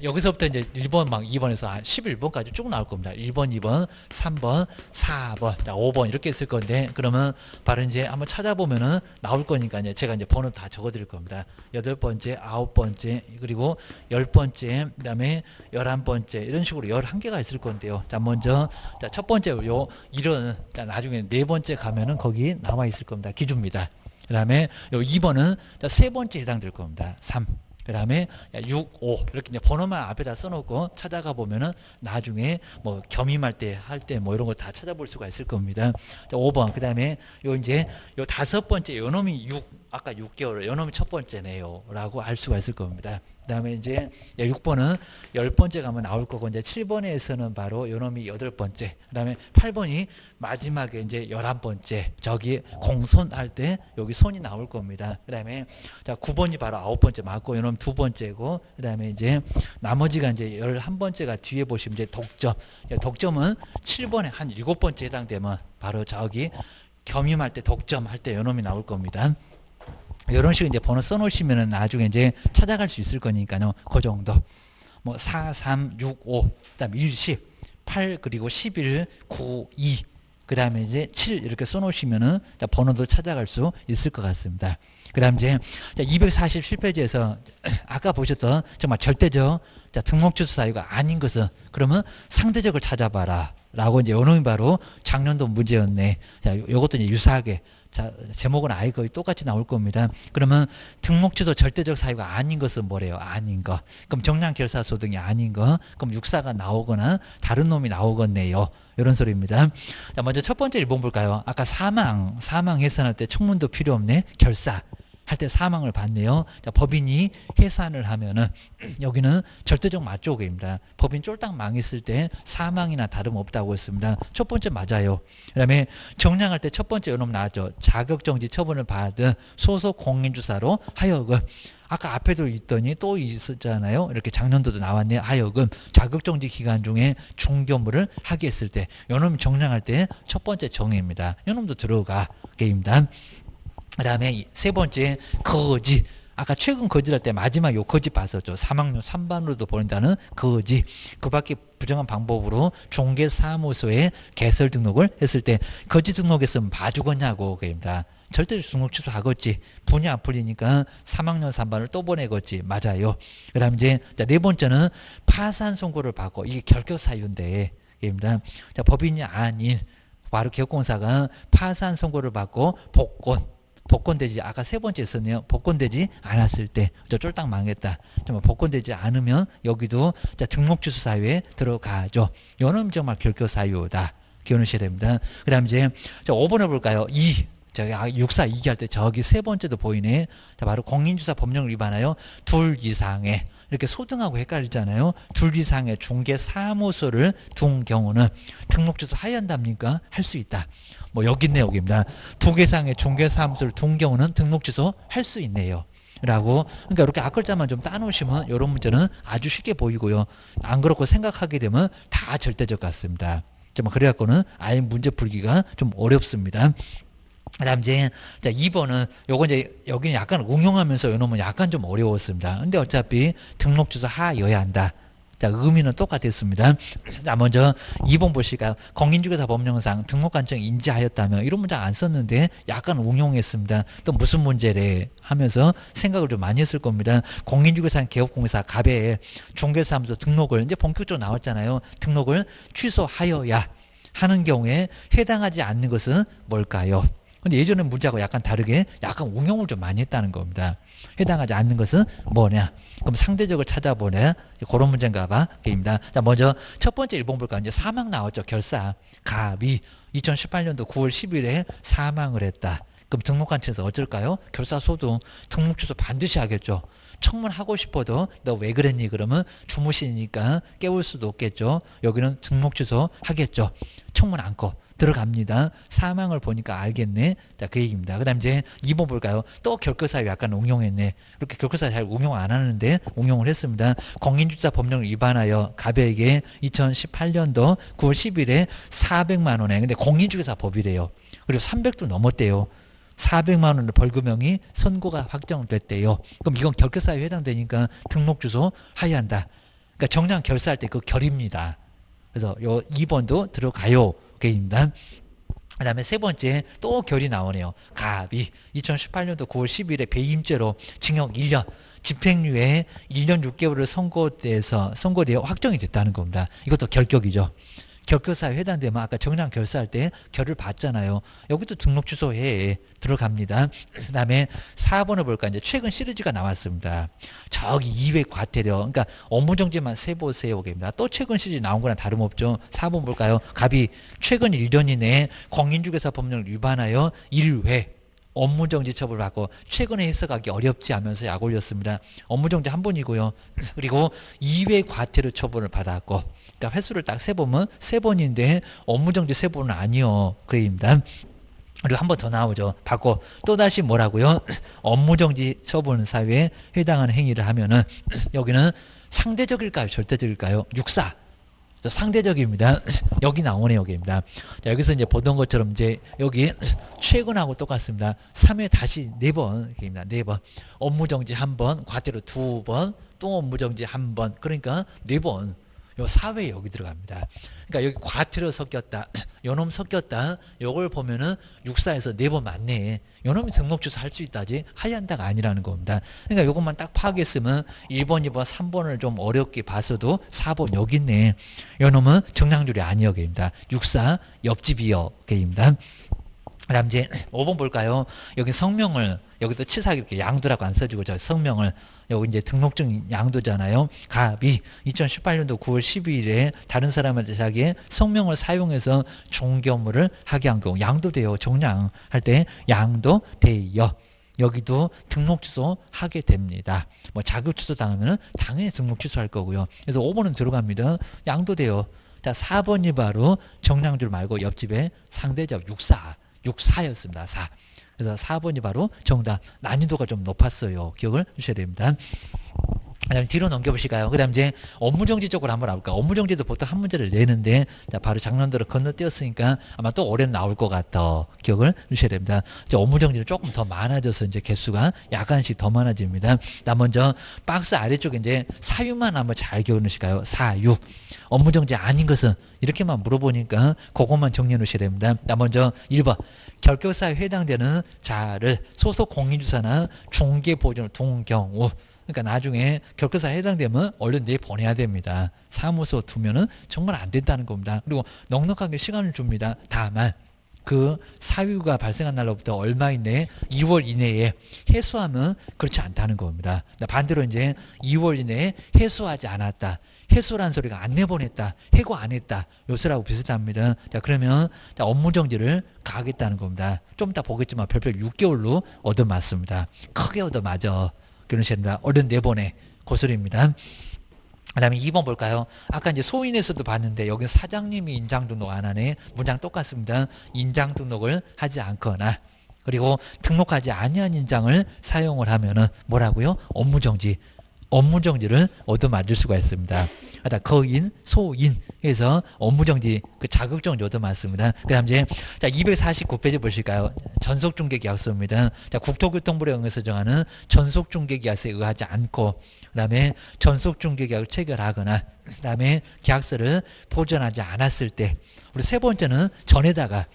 여기서부터 이제 1번 막 2번에서 11번까지 쭉 나올 겁니다. 1번, 2번, 3번, 4번, 자, 5번 이렇게 있을 건데 그러면 바로 이제 한번 찾아보면은 나올 거니까 이제 제가 이제 번호 다 적어 드릴 겁니다. 8번째, 9번째, 그리고 10번째, 그다음에 11번째 이런 식으로 11개가 있을 건데요. 자, 먼저 자, 첫 번째 요 일은 자, 나중에 4번째 가면은 거기 나와 있을 겁니다. 기준입니다. 그 다음에 2번은 세 번째 해당될 겁니다. 3. 그 다음에 6, 5 이렇게 이제 번호만 앞에다 써놓고 찾아가 보면은 나중에 뭐 겸임할 때 할 때 뭐 이런 거 다 찾아볼 수가 있을 겁니다. 5번 그 다음에 요 이제 요 5번째 요 놈이 6 아까 6개월 요 놈이 첫 번째네요라고 알 수가 있을 겁니다. 그 다음에 이제 6번은 10번째 가면 나올 거고 이제 7번에서는 바로 요 놈이 8번째 그 다음에 8번이 마지막에 이제 11번째 저기 공손 할 때 여기 손이 나올 겁니다. 그 다음에 자 9번이 바로 9번째 맞고 요 놈 2번째고 그 다음에 이제 나머지가 이제 11번째가 뒤에 보시면 이제 독점 독점은 7번에 한 7번째 해당되면 바로 저기 겸임할 때 독점할 때 요 놈이 나올 겁니다. 이런 식으로 이제 번호 써놓으시면은 나중에 이제 찾아갈 수 있을 거니까요. 그 정도. 뭐 4, 3, 6, 5, 그다음에 1, 10, 8 그리고 11, 9, 2, 그다음에 이제 7 이렇게 써놓으시면은 번호도 찾아갈 수 있을 것 같습니다. 그다음 이제 247페이지에서 아까 보셨던 정말 절대적 등록 취소 사유가 아닌 것은 그러면 상대적을 찾아봐라. 라고 이제 요놈이 바로 작년도 문제였네. 자, 요것도 이제 유사하게. 자, 제목은 아예 거의 똑같이 나올 겁니다. 그러면 등록 취소 절대적 사유가 아닌 것은 뭐래요? 아닌 거. 그럼 정량 결사소 등이 아닌 거. 그럼 육사가 나오거나 다른 놈이 나오겠네요. 이런 소리입니다. 자, 먼저 첫 번째 1번 볼까요? 아까 사망 해산할 때 청문도 필요 없네. 결사. 할 때 사망을 받네요. 자, 법인이 해산을 하면은 여기는 절대적 맞조기입니다. 법인 쫄딱 망했을 때 사망이나 다름없다고 했습니다. 첫 번째 맞아요. 그 다음에 정량할 때 첫 번째 요놈 나왔죠. 자격정지 처분을 받은 소속 공인주사로 하여금 아까 앞에도 있더니 또 있었잖아요. 이렇게 작년도도 나왔네요. 하여금 자격정지 기간 중에 중교무를 하게 했을 때 요놈 정량할 때 첫 번째 정의입니다. 요놈도 들어가 게임단. 그 다음에 세 번째 거지. 아까 최근 거짓할 때 마지막 요 거짓 봤었죠. 사망률 3반으로도 보낸다는 거짓. 그 밖에 부정한 방법으로 중개사무소에 개설 등록을 했을 때 거짓 등록했으면 봐주겠냐고 그입니다. 절대 등록 취소하겠지. 분이 안 풀리니까 사망률 3반을 또 보내겠지. 맞아요. 그 다음에 이제 네 번째는 파산 선고를 받고 이게 결격 사유인데 입니다. 자, 법인이 아닌 바로 기업공사가 파산 선고를 받고 복권되지 아까 세 번째 있었네요. 복권되지 않았을 때 저 쫄딱 망했다. 정말 복권되지 않으면 여기도 자, 등록주소 사유에 들어가죠. 이는 정말 결격 사유다. 기억하셔야 됩니다. 그 다음 이제 자, 5번을 볼까요? 64 2기 할 때 저기 세 번째도 보이네. 자, 바로 공인주사 법령을 위반하여 둘 이상의 이렇게 소등하고 헷갈리잖아요. 둘 이상의 중개사무소를 둔 경우는 등록주소 하얀답니까? 할 수 있다. 뭐 여기 있네 여기입니다. 두 개 이상의 중개사무소를 둔 경우는 등록주소 할 수 있네요. 라고 그러니까 이렇게 앞글자만 좀 따놓으시면 이런 문제는 아주 쉽게 보이고요. 안 그렇고 생각하게 되면 다 절대적 같습니다. 좀 그래갖고는 아예 문제 풀기가 좀 어렵습니다. 그다음 이제 자 2번은 요거 이제 여기는 약간 응용하면서 요놈은 약간 좀 어려웠습니다. 근데 어차피 등록 주소 하여야 한다. 자 의미는 똑같았습니다. 자 먼저 2번 보실까요? 공인중개사 법령상 등록관청 인지하였다면 이런 문장 안 썼는데 약간 응용했습니다. 또 무슨 문제래 하면서 생각을 좀 많이 했을 겁니다. 공인중개사 개업공사 갑에 중개사무소 등록을 이제 본격적으로 나왔잖아요. 등록을 취소하여야 하는 경우에 해당하지 않는 것은 뭘까요? 근데 예전에 문제하고 약간 다르게 약간 응용을 좀 많이 했다는 겁니다. 해당하지 않는 것은 뭐냐? 그럼 상대적을 찾아보냐? 그런 문제인가 봐. 게임입니다. 자, 먼저 첫 번째 1번 볼까요? 이제 사망 나왔죠. 결사. 갑이 2018년도 9월 10일에 사망을 했다. 그럼 등록관청에서 어쩔까요? 결사 소동, 등록 취소 반드시 하겠죠. 청문하고 싶어도 너 왜 그랬니? 그러면 주무시니까 깨울 수도 없겠죠. 여기는 등록 취소 하겠죠. 청문 않고 들어갑니다. 사망을 보니까 알겠네. 자, 그 얘기입니다. 그 다음 이제 2번 볼까요? 또 결격사유 약간 응용했네. 이렇게 결격사유 잘 응용 안 하는데 응용을 했습니다. 공인주사 법령을 위반하여 갑에게 2018년도 9월 10일에 400만 원에 근데 공인중개사 법이래요. 그리고 300도 넘었대요. 400만 원의 벌금형이 선고가 확정됐대요. 그럼 이건 결격사유에 해당되니까 등록주소 하여야 한다. 그러니까 정량 결사할 때 그 결입니다. 그래서 요 2번도 들어가요. 게임입니다. 그 다음에 세 번째 또 결이 나오네요. 갑이 2018년도 9월 10일에 배임죄로 징역 1년 집행유예 1년 6개월을 선고되어 확정이 됐다는 겁니다. 이것도 결격이죠. 결격사유에 해당되면 아까 정량 결사할 때 결을 받잖아요. 여기도 등록 취소해 들어갑니다. 그 다음에 4번을 볼까 이제 최근 시리즈가 나왔습니다. 저기 2회 과태료 그러니까 업무정지만 세보세요. 또 최근 시리즈 나온 거랑 다름없죠. 4번 볼까요? 갑이 최근 1년 이내에 공인중개사 법령을 위반하여 1회 업무정지 처벌을 받고 최근에 해석하기 어렵지 하면서 약 올렸습니다. 업무정지 한 번이고요. 그리고 2회 과태료 처벌을 받았고 그러니까 횟수를 딱 세보면 세 번인데 업무정지 세 번은 아니요. 그 얘기입니다. 그리고 한 번 더 나오죠. 받고 또다시 뭐라고요? 업무정지 처분 사유에 해당하는 행위를 하면은 여기는 상대적일까요? 절대적일까요? 64. 상대적입니다. 여기 나오네요. 여기입니다. 자, 여기서 이제 보던 것처럼 이제 여기 최근하고 똑같습니다. 3회 다시 4번. 입니다. 4번. 업무정지 1번, 과태료 2번, 또 업무정지 1번. 그러니까 4번. 요 4회 여기 들어갑니다. 그러니까 여기 과태료 섞였다. 요놈 섞였다. 요걸 보면은 64에서 4번 맞네. 요놈이 등록주소 할 수 있다지 하얀다가 아니라는 겁니다. 그러니까 요것만 딱 파악했으면 1번, 2번, 3번을 좀 어렵게 봤어도 4번 여기 있네. 요놈은 정량줄이 아니여 게입니다. 64 옆집이여 게입니다. 그 다음 이제 5번 볼까요? 여기 성명을 여기도 치사하게 이렇게 양도라고 안 써주고 저 성명을 여기 이제 등록증 양도잖아요. 갑이 2018년도 9월 12일에 다른 사람한테 자기의 성명을 사용해서 종교물을 하게 한 경우 양도돼요. 정량할 때 양도돼요. 여기도 등록 취소하게 됩니다. 뭐 자격 취소 당하면 당연히 등록 취소할 거고요. 그래서 5번은 들어갑니다. 양도돼요. 자 4번이 바로 정량줄 말고 옆집에 상대적 64였습니다. 4. 그래서 4번이 바로 정답. 난이도가 좀 높았어요. 기억을 주셔야 됩니다. 그다음 뒤로 넘겨보실까요? 그 다음 이제 업무정지 쪽으로 한번 나올까? 업무정지도 보통 한 문제를 내는데, 자, 바로 장난도로 건너뛰었으니까 아마 또 올해는 나올 것 같아. 기억을 주셔야 됩니다. 이제 업무정지는 조금 더 많아져서 이제 개수가 약간씩 더 많아집니다. 나 먼저 박스 아래쪽에 이제 사유만 한번 잘 기억하실까요? 사유. 업무정지 아닌 것은 이렇게만 물어보니까 그것만 정리해 놓으셔야 됩니다. 나 먼저 1번. 결격사유에 해당되는 자를 소속 공인주사나 중개보증을 둔 경우 그러니까 나중에 결과사 해당되면 얼른 내보내야 됩니다. 사무소 두면은 정말 안 된다는 겁니다. 그리고 넉넉하게 시간을 줍니다. 다만 그 사유가 발생한 날로부터 얼마 이내에 2월 이내에 해소하면 그렇지 않다는 겁니다. 반대로 이제 2월 이내에 해소하지 않았다. 해소란 소리가 안 내보냈다. 해고 안 했다. 요소라고 비슷합니다. 자, 그러면 업무 정지를 가하겠다는 겁니다. 좀 이따 보겠지만 별표 6개월로 얻어맞습니다. 크게 얻어맞아. 그런 식입니다. 얼른 내보내. 고소리입니다. 그 다음에 2번 볼까요? 아까 이제 소인에서도 봤는데 여기 사장님이 인장 등록 안 하네. 문장 똑같습니다. 인장 등록을 하지 않거나 그리고 등록하지 아니한 인장을 사용을 하면은 뭐라고요? 업무 정지를 얻어맞을 수가 있습니다. 하다 거인, 소인 해서 업무정지, 그 자격정지 얻어맞습니다. 그 다음 이제, 자, 249페이지 보실까요? 전속중개계약서입니다. 자, 국토교통부에 의해서 정하는 전속중개계약서에 의하지 않고, 그 다음에 전속중개계약을 체결하거나, 그 다음에 계약서를 보존하지 않았을 때, 우리 세 번째는 전에다가,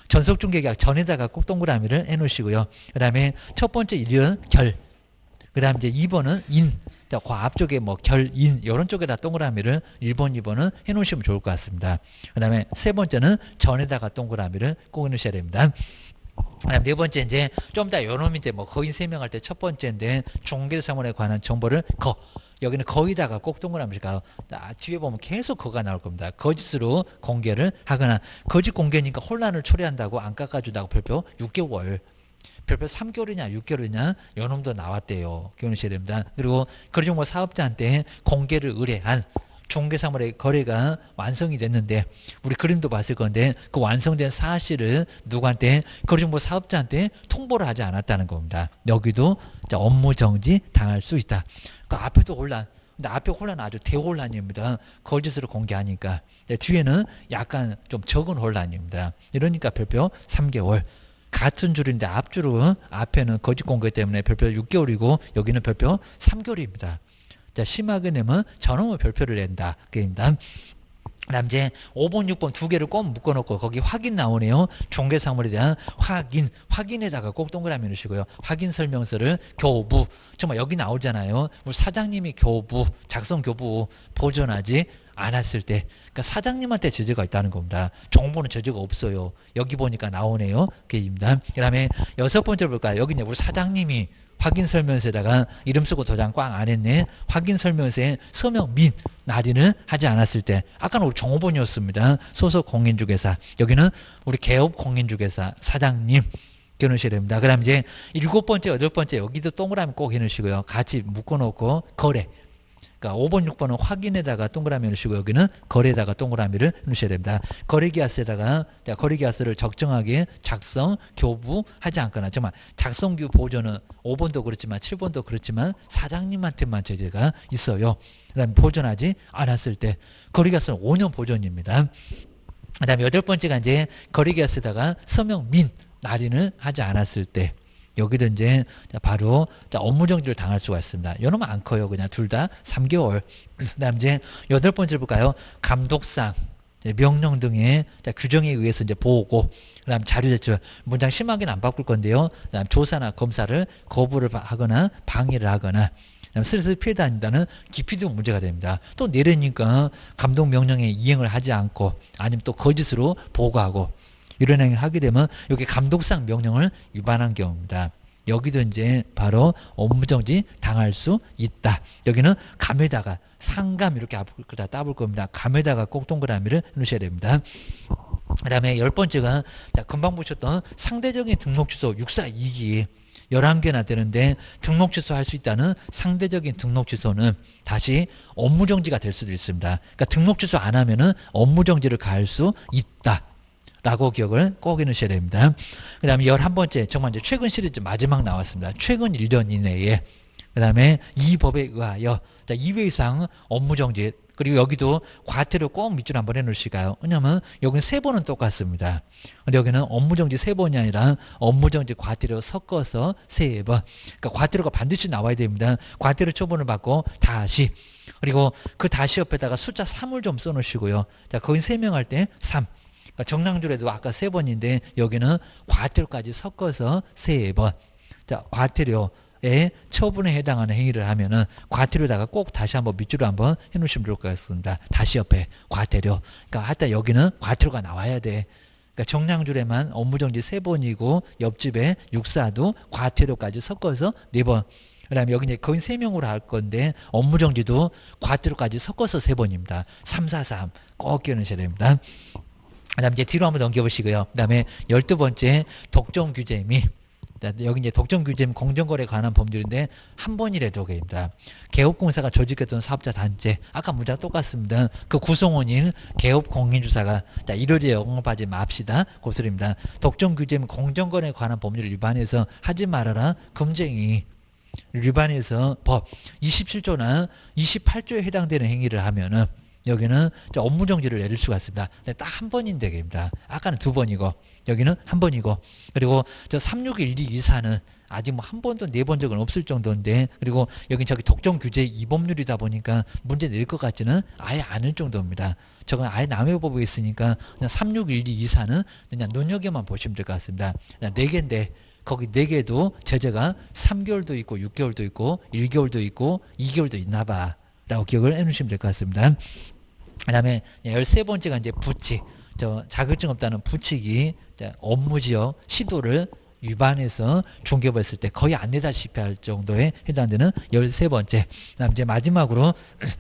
전속중개계약 전에다가 꼭 동그라미를 해놓으시고요. 그 다음에 첫 번째 1은 결, 그 다음 이제 2번은 인, 자, 그 앞쪽에 뭐 결, 인 이런 쪽에다 동그라미를 1번, 2번은 해놓으시면 좋을 것 같습니다. 그 다음에 세 번째는 전에다가 동그라미를 꼭 해놓으셔야 됩니다. 그다음 네 번째 이제 좀 이따 요놈이 이제 뭐 거인 세명할 때 첫 번째인데 중개사물에 관한 정보를 여기는 거의다가 꼭 동그라미를 가요. 뒤에 보면 계속 거가 나올 겁니다. 거짓으로 공개를 하거나 거짓 공개니까 혼란을 초래한다고 안 깎아준다고 별표 6개월. 별표 3개월이냐 6개월이냐 요놈도 나왔대요. 기억하셔야 됩니다. 그리고 거래정보 사업자한테 공개를 의뢰한 중개사물의 거래가 완성이 됐는데 우리 그림도 봤을 건데 그 완성된 사실을 누구한테 거래정보 사업자한테 통보를 하지 않았다는 겁니다. 여기도 업무정지 당할 수 있다. 그 앞에도 혼란. 근데 앞에 혼란은 아주 대혼란입니다. 거짓으로 공개하니까. 뒤에는 약간 좀 적은 혼란입니다. 이러니까 별표 3개월. 같은 줄인데 앞줄은 앞에는 거짓 공개 때문에 별표 6개월이고 여기는 별표 3개월입니다. 자, 심하게 내면 저놈의 별표를 낸다. 그입니다. 그다음 이제 5번, 6번 두 개를 꼭 묶어놓고 거기 확인 나오네요. 중개사물에 대한 확인에다가 꼭 동그라미 넣으시고요. 확인 설명서를 교부, 정말 여기 나오잖아요. 우리 사장님이 작성 교부 보존하지 않았을 때, 그러니까 사장님한테 저지가 있다는 겁니다. 정보는 저지가 없어요. 여기 보니까 나오네요. 그입니다. 그다음에 6번째 볼까요? 여기 이제 우리 사장님이 확인 설명서에다가 이름 쓰고 도장 꽝 안 했네. 확인 설명서에 서명 민 날인을 하지 않았을 때, 아까는 우리 종업원이었습니다. 소속 공인중개사. 여기는 우리 개업 공인중개사 사장님. 기억하셔야 됩니다. 그 다음 이제 7번째, 8번째 여기도 동그라미 꼭 해놓으시고요. 같이 묶어놓고 거래. 그러니까 5번, 6번은 확인에다가 동그라미 넣으시고 여기는 거래에다가 동그라미를 넣으셔야 됩니다. 거래계약서에다가 거래계약서를 적정하게 작성, 교부하지 않거나 정말 작성, 교부 보존은 5번도 그렇지만 7번도 그렇지만 사장님한테만 제재가 있어요. 그다음에 보존하지 않았을 때 거래계약서는 5년 보존입니다. 그다음에 8번째가 이제 거래계약서에다가 서명 민 날인을 하지 않았을 때 여기도 이제 바로 업무정지를 당할 수가 있습니다. 요놈은 안 커요. 그냥 둘 다 3개월. 그 다음 이제 8번째를 볼까요? 감독상, 명령 등의 규정에 의해서 이제 보고, 그 다음 자료 제출, 문장 심하게는 안 바꿀 건데요. 그 다음 조사나 검사를 거부를 하거나 방해를 하거나, 슬슬 피해 다닌다는 기피도 문제가 됩니다. 또 내려니까 감독 명령에 이행을 하지 않고, 아니면 또 거짓으로 보고하고, 이런 행위를 하게 되면 여기 감독상 명령을 위반한 경우입니다. 여기도 이제 바로 업무정지 당할 수 있다. 여기는 감에다가 상감 이렇게 앞으로 따볼 겁니다. 감에다가 꼭 동그라미를 넣으셔야 됩니다. 그 다음에 10번째가 금방 보셨던 상대적인 등록 취소 642기 11개나 되는데 등록 취소할 수 있다는 상대적인 등록 취소는 다시 업무정지가 될 수도 있습니다. 그러니까 등록 취소 안 하면은 업무정지를 가할 수 있다. 라고 기억을 꼭 해놓으셔야 됩니다. 그 다음에 11번째, 정말 이제 최근 시리즈 마지막 나왔습니다. 최근 1년 이내에. 그 다음에 이 법에 의하여 2회 이상 업무정지, 그리고 여기도 과태료 꼭 밑줄 한번 해놓으실까요? 왜냐면 여기는 3번은 똑같습니다. 근데 여기는 업무정지 3번이 아니라 업무정지 과태료 섞어서 3번. 그러니까 과태료가 반드시 나와야 됩니다. 과태료 처분을 받고 다시. 그리고 그 다시 옆에다가 숫자 3을 좀 써놓으시고요. 자, 거긴 3명 할 때 3. 정량줄에도 아까 3번인데 여기는 과태료까지 섞어서 3번. 자, 과태료 의 처분에 해당하는 행위를 하면은 과태료다가 꼭 다시 한번 밑줄을 한번 해놓으시면 좋을 것 같습니다. 다시 옆에 과태료. 그러니까 하여튼 여기는 과태료가 나와야 돼. 그러니까 정량줄에만 업무정지 3번이고 옆집에 육사도 과태료까지 섞어서 4번. 그다음에 여기 이제 거의 3명으로 할 건데 업무정지도 과태료까지 섞어서 3번입니다. 3, 4, 3 꼭 기억하셔야 됩니다. 그다음에 이제 뒤로 한번 넘겨보시고요. 그다음에 12번째 독점 규제 및 여기 이제 독점 규제 및 공정거래에 관한 법률인데 한 번이라도 개입니다. 개업공사가 조직했던 사업자 단체 아까 문제가 똑같습니다. 그 구성원인 개업공인주사가 자 이러지 영업하지 맙시다. 고소입니다. 독점 규제 및 공정거래에 관한 법률을 위반해서 하지 말아라. 금쟁이 위반해서 법 27조나 28조에 해당되는 행위를 하면은 여기는 업무정지를 내릴 수가 있습니다. 딱 한 번인데 개입니다. 아까는 2번이고 여기는 한 번이고 그리고 저 361224는 아직 뭐 한 번도 내본 적은 없을 정도인데 그리고 여기 저기 독점 규제 이법률이다 보니까 문제 낼 것 같지는 아예 않을 정도입니다. 저건 아예 남의 법에 있으니까 그냥 361224는 그냥 눈여겨만 보시면 될 것 같습니다. 그냥 4개인데 거기 4개도 제재가 3개월도 있고 6개월도 있고 1개월도 있고 2개월도 있나 봐 라고 기억을 해놓으시면 될 것 같습니다. 그 다음에 13번째가 이제 부칙 저 자격증 없다는 부칙이 업무지역 시도를 위반해서 중개부했을 때 거의 안 내다시피 할 정도에 해당되는 13번째. 그다음 이제 마지막으로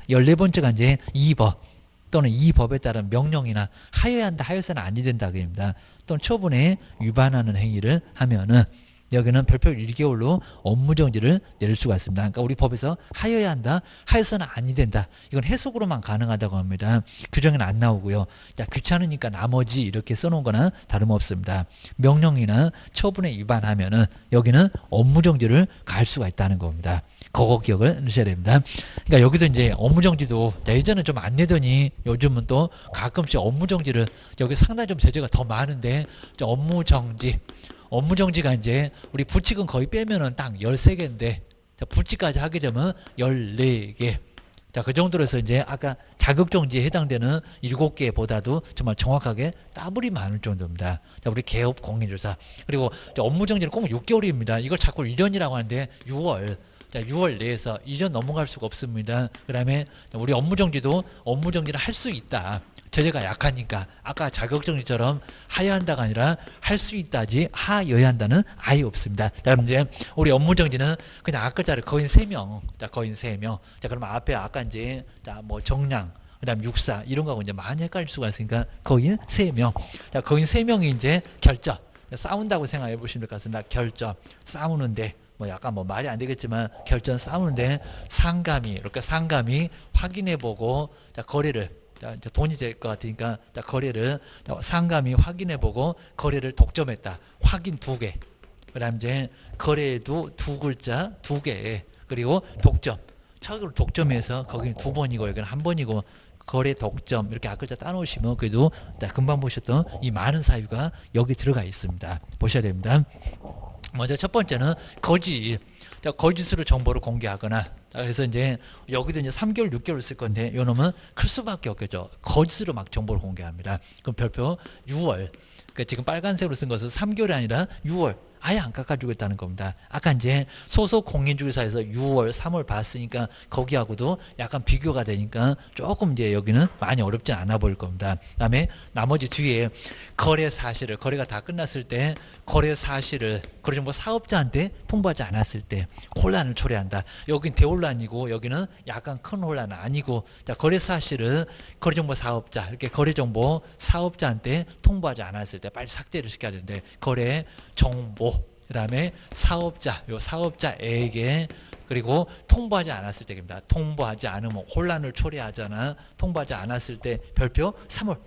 14번째가 이제 이 법 또는 이 법에 따른 명령이나 하여야 한다 하여서는 아니 된다 그입니다. 또는 처분에 위반하는 행위를 하면은 여기는 별표 1개월로 업무정지를 내릴 수가 있습니다. 그러니까 우리 법에서 하여야 한다, 하여서는 아니 된다. 이건 해석으로만 가능하다고 합니다. 규정에는 안 나오고요. 자, 귀찮으니까 나머지 이렇게 써놓은 거나 다름없습니다. 명령이나 처분에 위반하면은 여기는 업무정지를 갈 수가 있다는 겁니다. 그거 기억을 하셔야 됩니다. 그러니까 여기도 이제 업무정지도 예전에 좀 안 내더니 요즘은 또 가끔씩 업무정지를 여기 상당히 좀 제재가 더 많은데 업무정지가 이제 우리 부칙은 거의 빼면은 딱 13개인데 부칙까지 하게 되면 14개. 자, 그 정도로 해서 이제 아까 자격정지에 해당되는 7개보다도 정말 정확하게 더블이 많을 정도입니다. 자, 우리 개업 공인조사. 그리고 업무정지는 꼭 6개월입니다. 이걸 자꾸 1년이라고 하는데 6월. 자, 6월 내에서 2년 넘어갈 수가 없습니다. 그 다음에 우리 업무정지도 업무정지를 할 수 있다. 제재가 약하니까 아까 자격정지처럼 하여야 한다가 아니라 할 수 있다지 하여야 한다는 아예 없습니다. 자, 그럼 이제 우리 업무정지는 그냥 아까자리 거인 3명. 자, 거인 3명. 자, 그러면 앞에 아까 이제 자, 뭐 정량, 그 다음 육사 이런 거하고 이제 많이 헷갈릴 수가 있으니까 거인 3명. 자, 거인 3명이 이제 결정. 싸운다고 생각해 보시면 될 것 같습니다. 결정. 싸우는데 뭐 약간 뭐 말이 안 되겠지만 결정 싸우는데 상감이 이렇게 상감이 확인해보고 자, 거래를 자, 이제 돈이 될 것 같으니까 자, 거래를 상감이 확인해보고 거래를 독점했다. 확인 2개. 그다음 이제 거래도 2글자 2개. 그리고 독점. 차으로 독점해서 거기는 2번이고 여기는 1번이고 거래 독점 이렇게 앞글자 따놓으시면 그래도 금방 보셨던 이 많은 사유가 여기 들어가 있습니다. 보셔야 됩니다. 먼저 첫 번째는 거짓. 자, 거짓으로 정보를 공개하거나. 자, 그래서 이제 여기도 이제 3개월, 6개월 쓸 건데 요 놈은 클 수밖에 없겠죠. 거짓으로 막 정보를 공개합니다. 그럼 별표 6월. 그러니까 지금 빨간색으로 쓴 것은 3개월이 아니라 6월. 아예 안 깎아주겠다는 겁니다. 아까 이제 소속 공인중개사에서 6월, 3월 봤으니까 거기하고도 약간 비교가 되니까 조금 이제 여기는 많이 어렵지 않아 보일 겁니다. 그다음에 나머지 뒤에 거래 사실을 거래가 다 끝났을 때 거래 사실을 그러지 뭐 사업자한테 통보하지 않았을 때 혼란을 초래한다. 여긴 대혼란이고 여기는 약간 큰 혼란은 아니고 자, 거래 사실을 거래정보 사업자 이렇게 거래정보 사업자한테 통보하지 않았을 때 빨리 삭제를 시켜야 되는데 거래 정보 그 다음에 사업자, 요 사업자에게 그리고 통보하지 않았을 때입니다. 통보하지 않으면 혼란을 초래하잖아. 통보하지 않았을 때 별표 3월.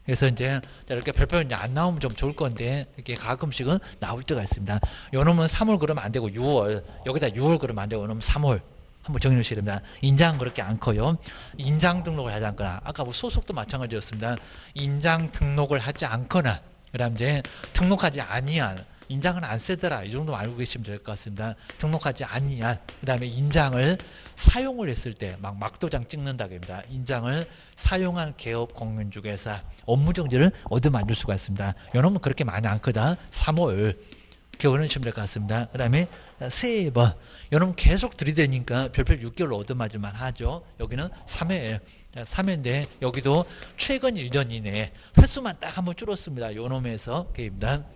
그래서 이제 이렇게 별표 이제 안 나오면 좀 좋을 건데 이렇게 가끔씩은 나올 때가 있습니다. 요 놈은 3월 그러면 안 되고 6월 여기다 6월 그러면 안 되고 요 놈은 3월. 한번 정해 놓으셔야 됩니다. 인장 그렇게 안 커요. 인장 등록을 하지 않거나 아까 뭐 소속도 마찬가지였습니다. 인장 등록을 하지 않거나 그다음 이제 등록하지 아니한 인장은 안 쓰더라. 이 정도 알고 계시면 될 것 같습니다. 등록하지 아니한 그 다음에 인장을 사용을 했을 때 막 막도장 찍는다고 합니다. 인장을 사용한 개업 공인중개사 업무정지를 얻어맞을 수가 있습니다. 요놈은 그렇게 많이 안 크다. 3월 기억을 해주시면 될 것 같습니다. 그 다음에 세 번. 여러분 계속 들이대니까 별표 6개월 얻어맞을만 하죠. 여기는 3회. 3회인데 여기도 최근 1년 이내에 횟수만 딱 한번 줄었습니다. 요 놈에서 게임단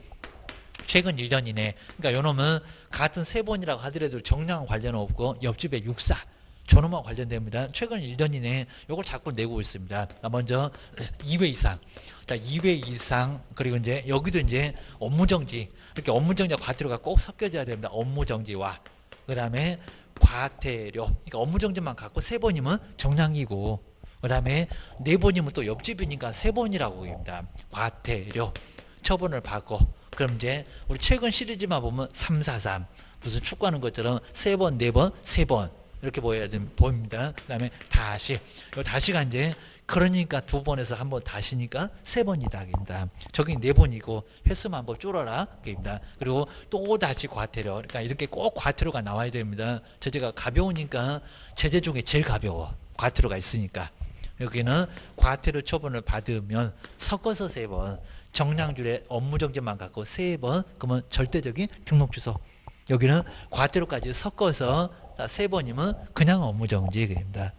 최근 1년 이내. 그러니까 요 놈은 같은 세 번이라고 하더라도 정량 관련 없고 옆집에 육사 저놈과 관련됩니다. 최근 1년 이내에 요걸 자꾸 내고 있습니다. 먼저 2회 이상. 자, 2회 이상 그리고 이제 여기도 이제 업무정지. 이렇게 업무정지와 과태료가 꼭 섞여져야 됩니다. 업무정지와 그다음에 과태료. 그러니까 업무정지만 갖고 세 번이면 정량이고 그다음에 네 번이면 또 옆집이니까 세 번이라고 합니다. 과태료 처분을 받고 그럼 이제 우리 최근 시리즈만 보면 343 무슨 축구하는 것처럼 세 번, 네 번, 세 번 이렇게 보입니다. 그다음에 다시 요 다시가 이제 그러니까 두 번에서 한 번 다시니까 세 번이다. 저기 네 번이고 횟수만 한번 줄어라. 그리고 또 다시 과태료. 그러니까 이렇게 꼭 과태료가 나와야 됩니다. 제재가 가벼우니까 제재 중에 제일 가벼워. 과태료가 있으니까. 여기는 과태료 처분을 받으면 섞어서 세 번, 정량줄에 업무정지만 갖고 세 번, 그러면 절대적인 등록취소. 여기는 과태료까지 섞어서 세 번이면 그냥 업무정지입니다.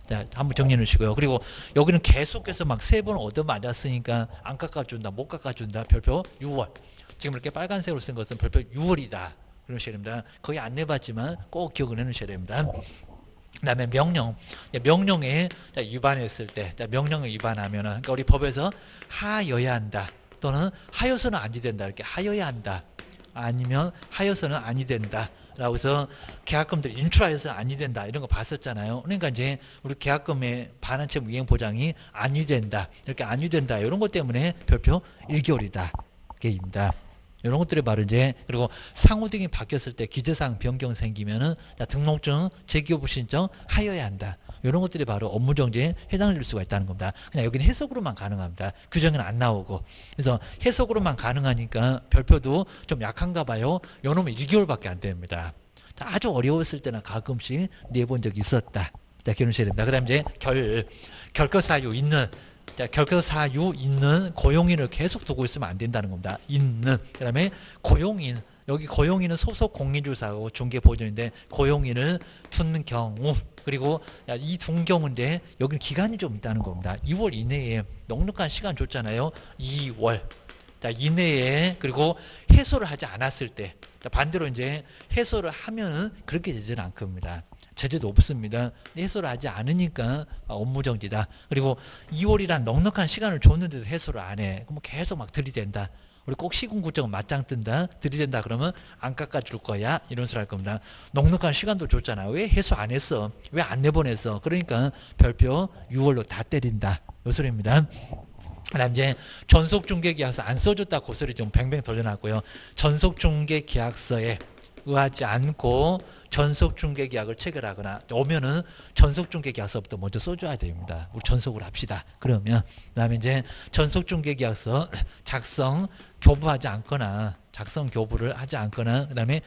자, 한번 정리해 주시고요. 그리고 여기는 계속해서 막 세 번 얻어맞았으니까 안 깎아준다, 못 깎아준다. 별표 6월. 지금 이렇게 빨간색으로 쓴 것은 별표 6월이다. 그러셔야 됩니다. 거의 안 내봤지만 꼭 기억을 해 놓으셔야 됩니다. 그 다음에 명령. 명령에 위반했을 때, 명령을 위반하면은, 그러니까 우리 법에서 하여야 한다. 또는 하여서는 아니 된다. 이렇게 하여야 한다. 아니면 하여서는 아니 된다. 라고 해서 계약금들 인출하여서 아니 된다. 이런 거 봤었잖아요. 그러니까 이제 우리 계약금의 반환채무 이행 보장이 아니 된다. 이렇게 아니 된다. 이런 것 때문에 별표 1개월이다. 게입니다. 이런 것들이 바로 이제 그리고 상호 등이 바뀌었을 때 기재사항 변경 생기면은 등록증, 재기업 신청 하여야 한다. 이런 것들이 바로 업무정지에 해당될 수가 있다는 겁니다. 그냥 여기는 해석으로만 가능합니다. 규정은 안 나오고. 그래서 해석으로만 가능하니까 별표도 좀 약한가 봐요. 요놈은 1개월밖에 안 됩니다. 아주 어려웠을 때는 가끔씩 내본 적이 있었다. 자, 기억하셔야 됩니다. 그 다음에 이제 결격사유 있는 결격사유 있는 고용인을 계속 두고 있으면 안 된다는 겁니다. 있는. 그 다음에 고용인. 여기 고용인은 소속 공인중개사하고 중개보조인데 고용인을 두는 경우 그리고 이 둔 경우인데 여기는 기간이 좀 있다는 겁니다. 2월 이내에 넉넉한 시간 줬잖아요. 2월 이내에 그리고 해소를 하지 않았을 때 반대로 이제 해소를 하면은 그렇게 되지는 않습니다. 제재도 없습니다. 해소를 하지 않으니까 업무정지다. 그리고 2월이란 넉넉한 시간을 줬는데도 해소를 안 해. 그럼 계속 막 들이댄다. 우리 꼭 시군구청 맞짱 뜬다. 들이댄다 그러면 안 깎아줄 거야. 이런 소리 할 겁니다. 넉넉한 시간도 줬잖아. 왜 해소 안 했어? 왜 안 내보냈어? 그러니까 별표 6월로 다 때린다. 이 소리입니다. 그다음 이제 전속중개계약서 안 써줬다. 그 소리 좀 뱅뱅 돌려놨고요. 전속중개계약서에 의하지 않고 전속중개계약을 체결하거나 오면은 전속중개계약서부터 먼저 써줘야 됩니다. 우리 전속을 합시다. 그러면 그다음에 이제 전속중개계약서 작성 교부하지 않거나 작성 교부를 하지 않거나 그다음에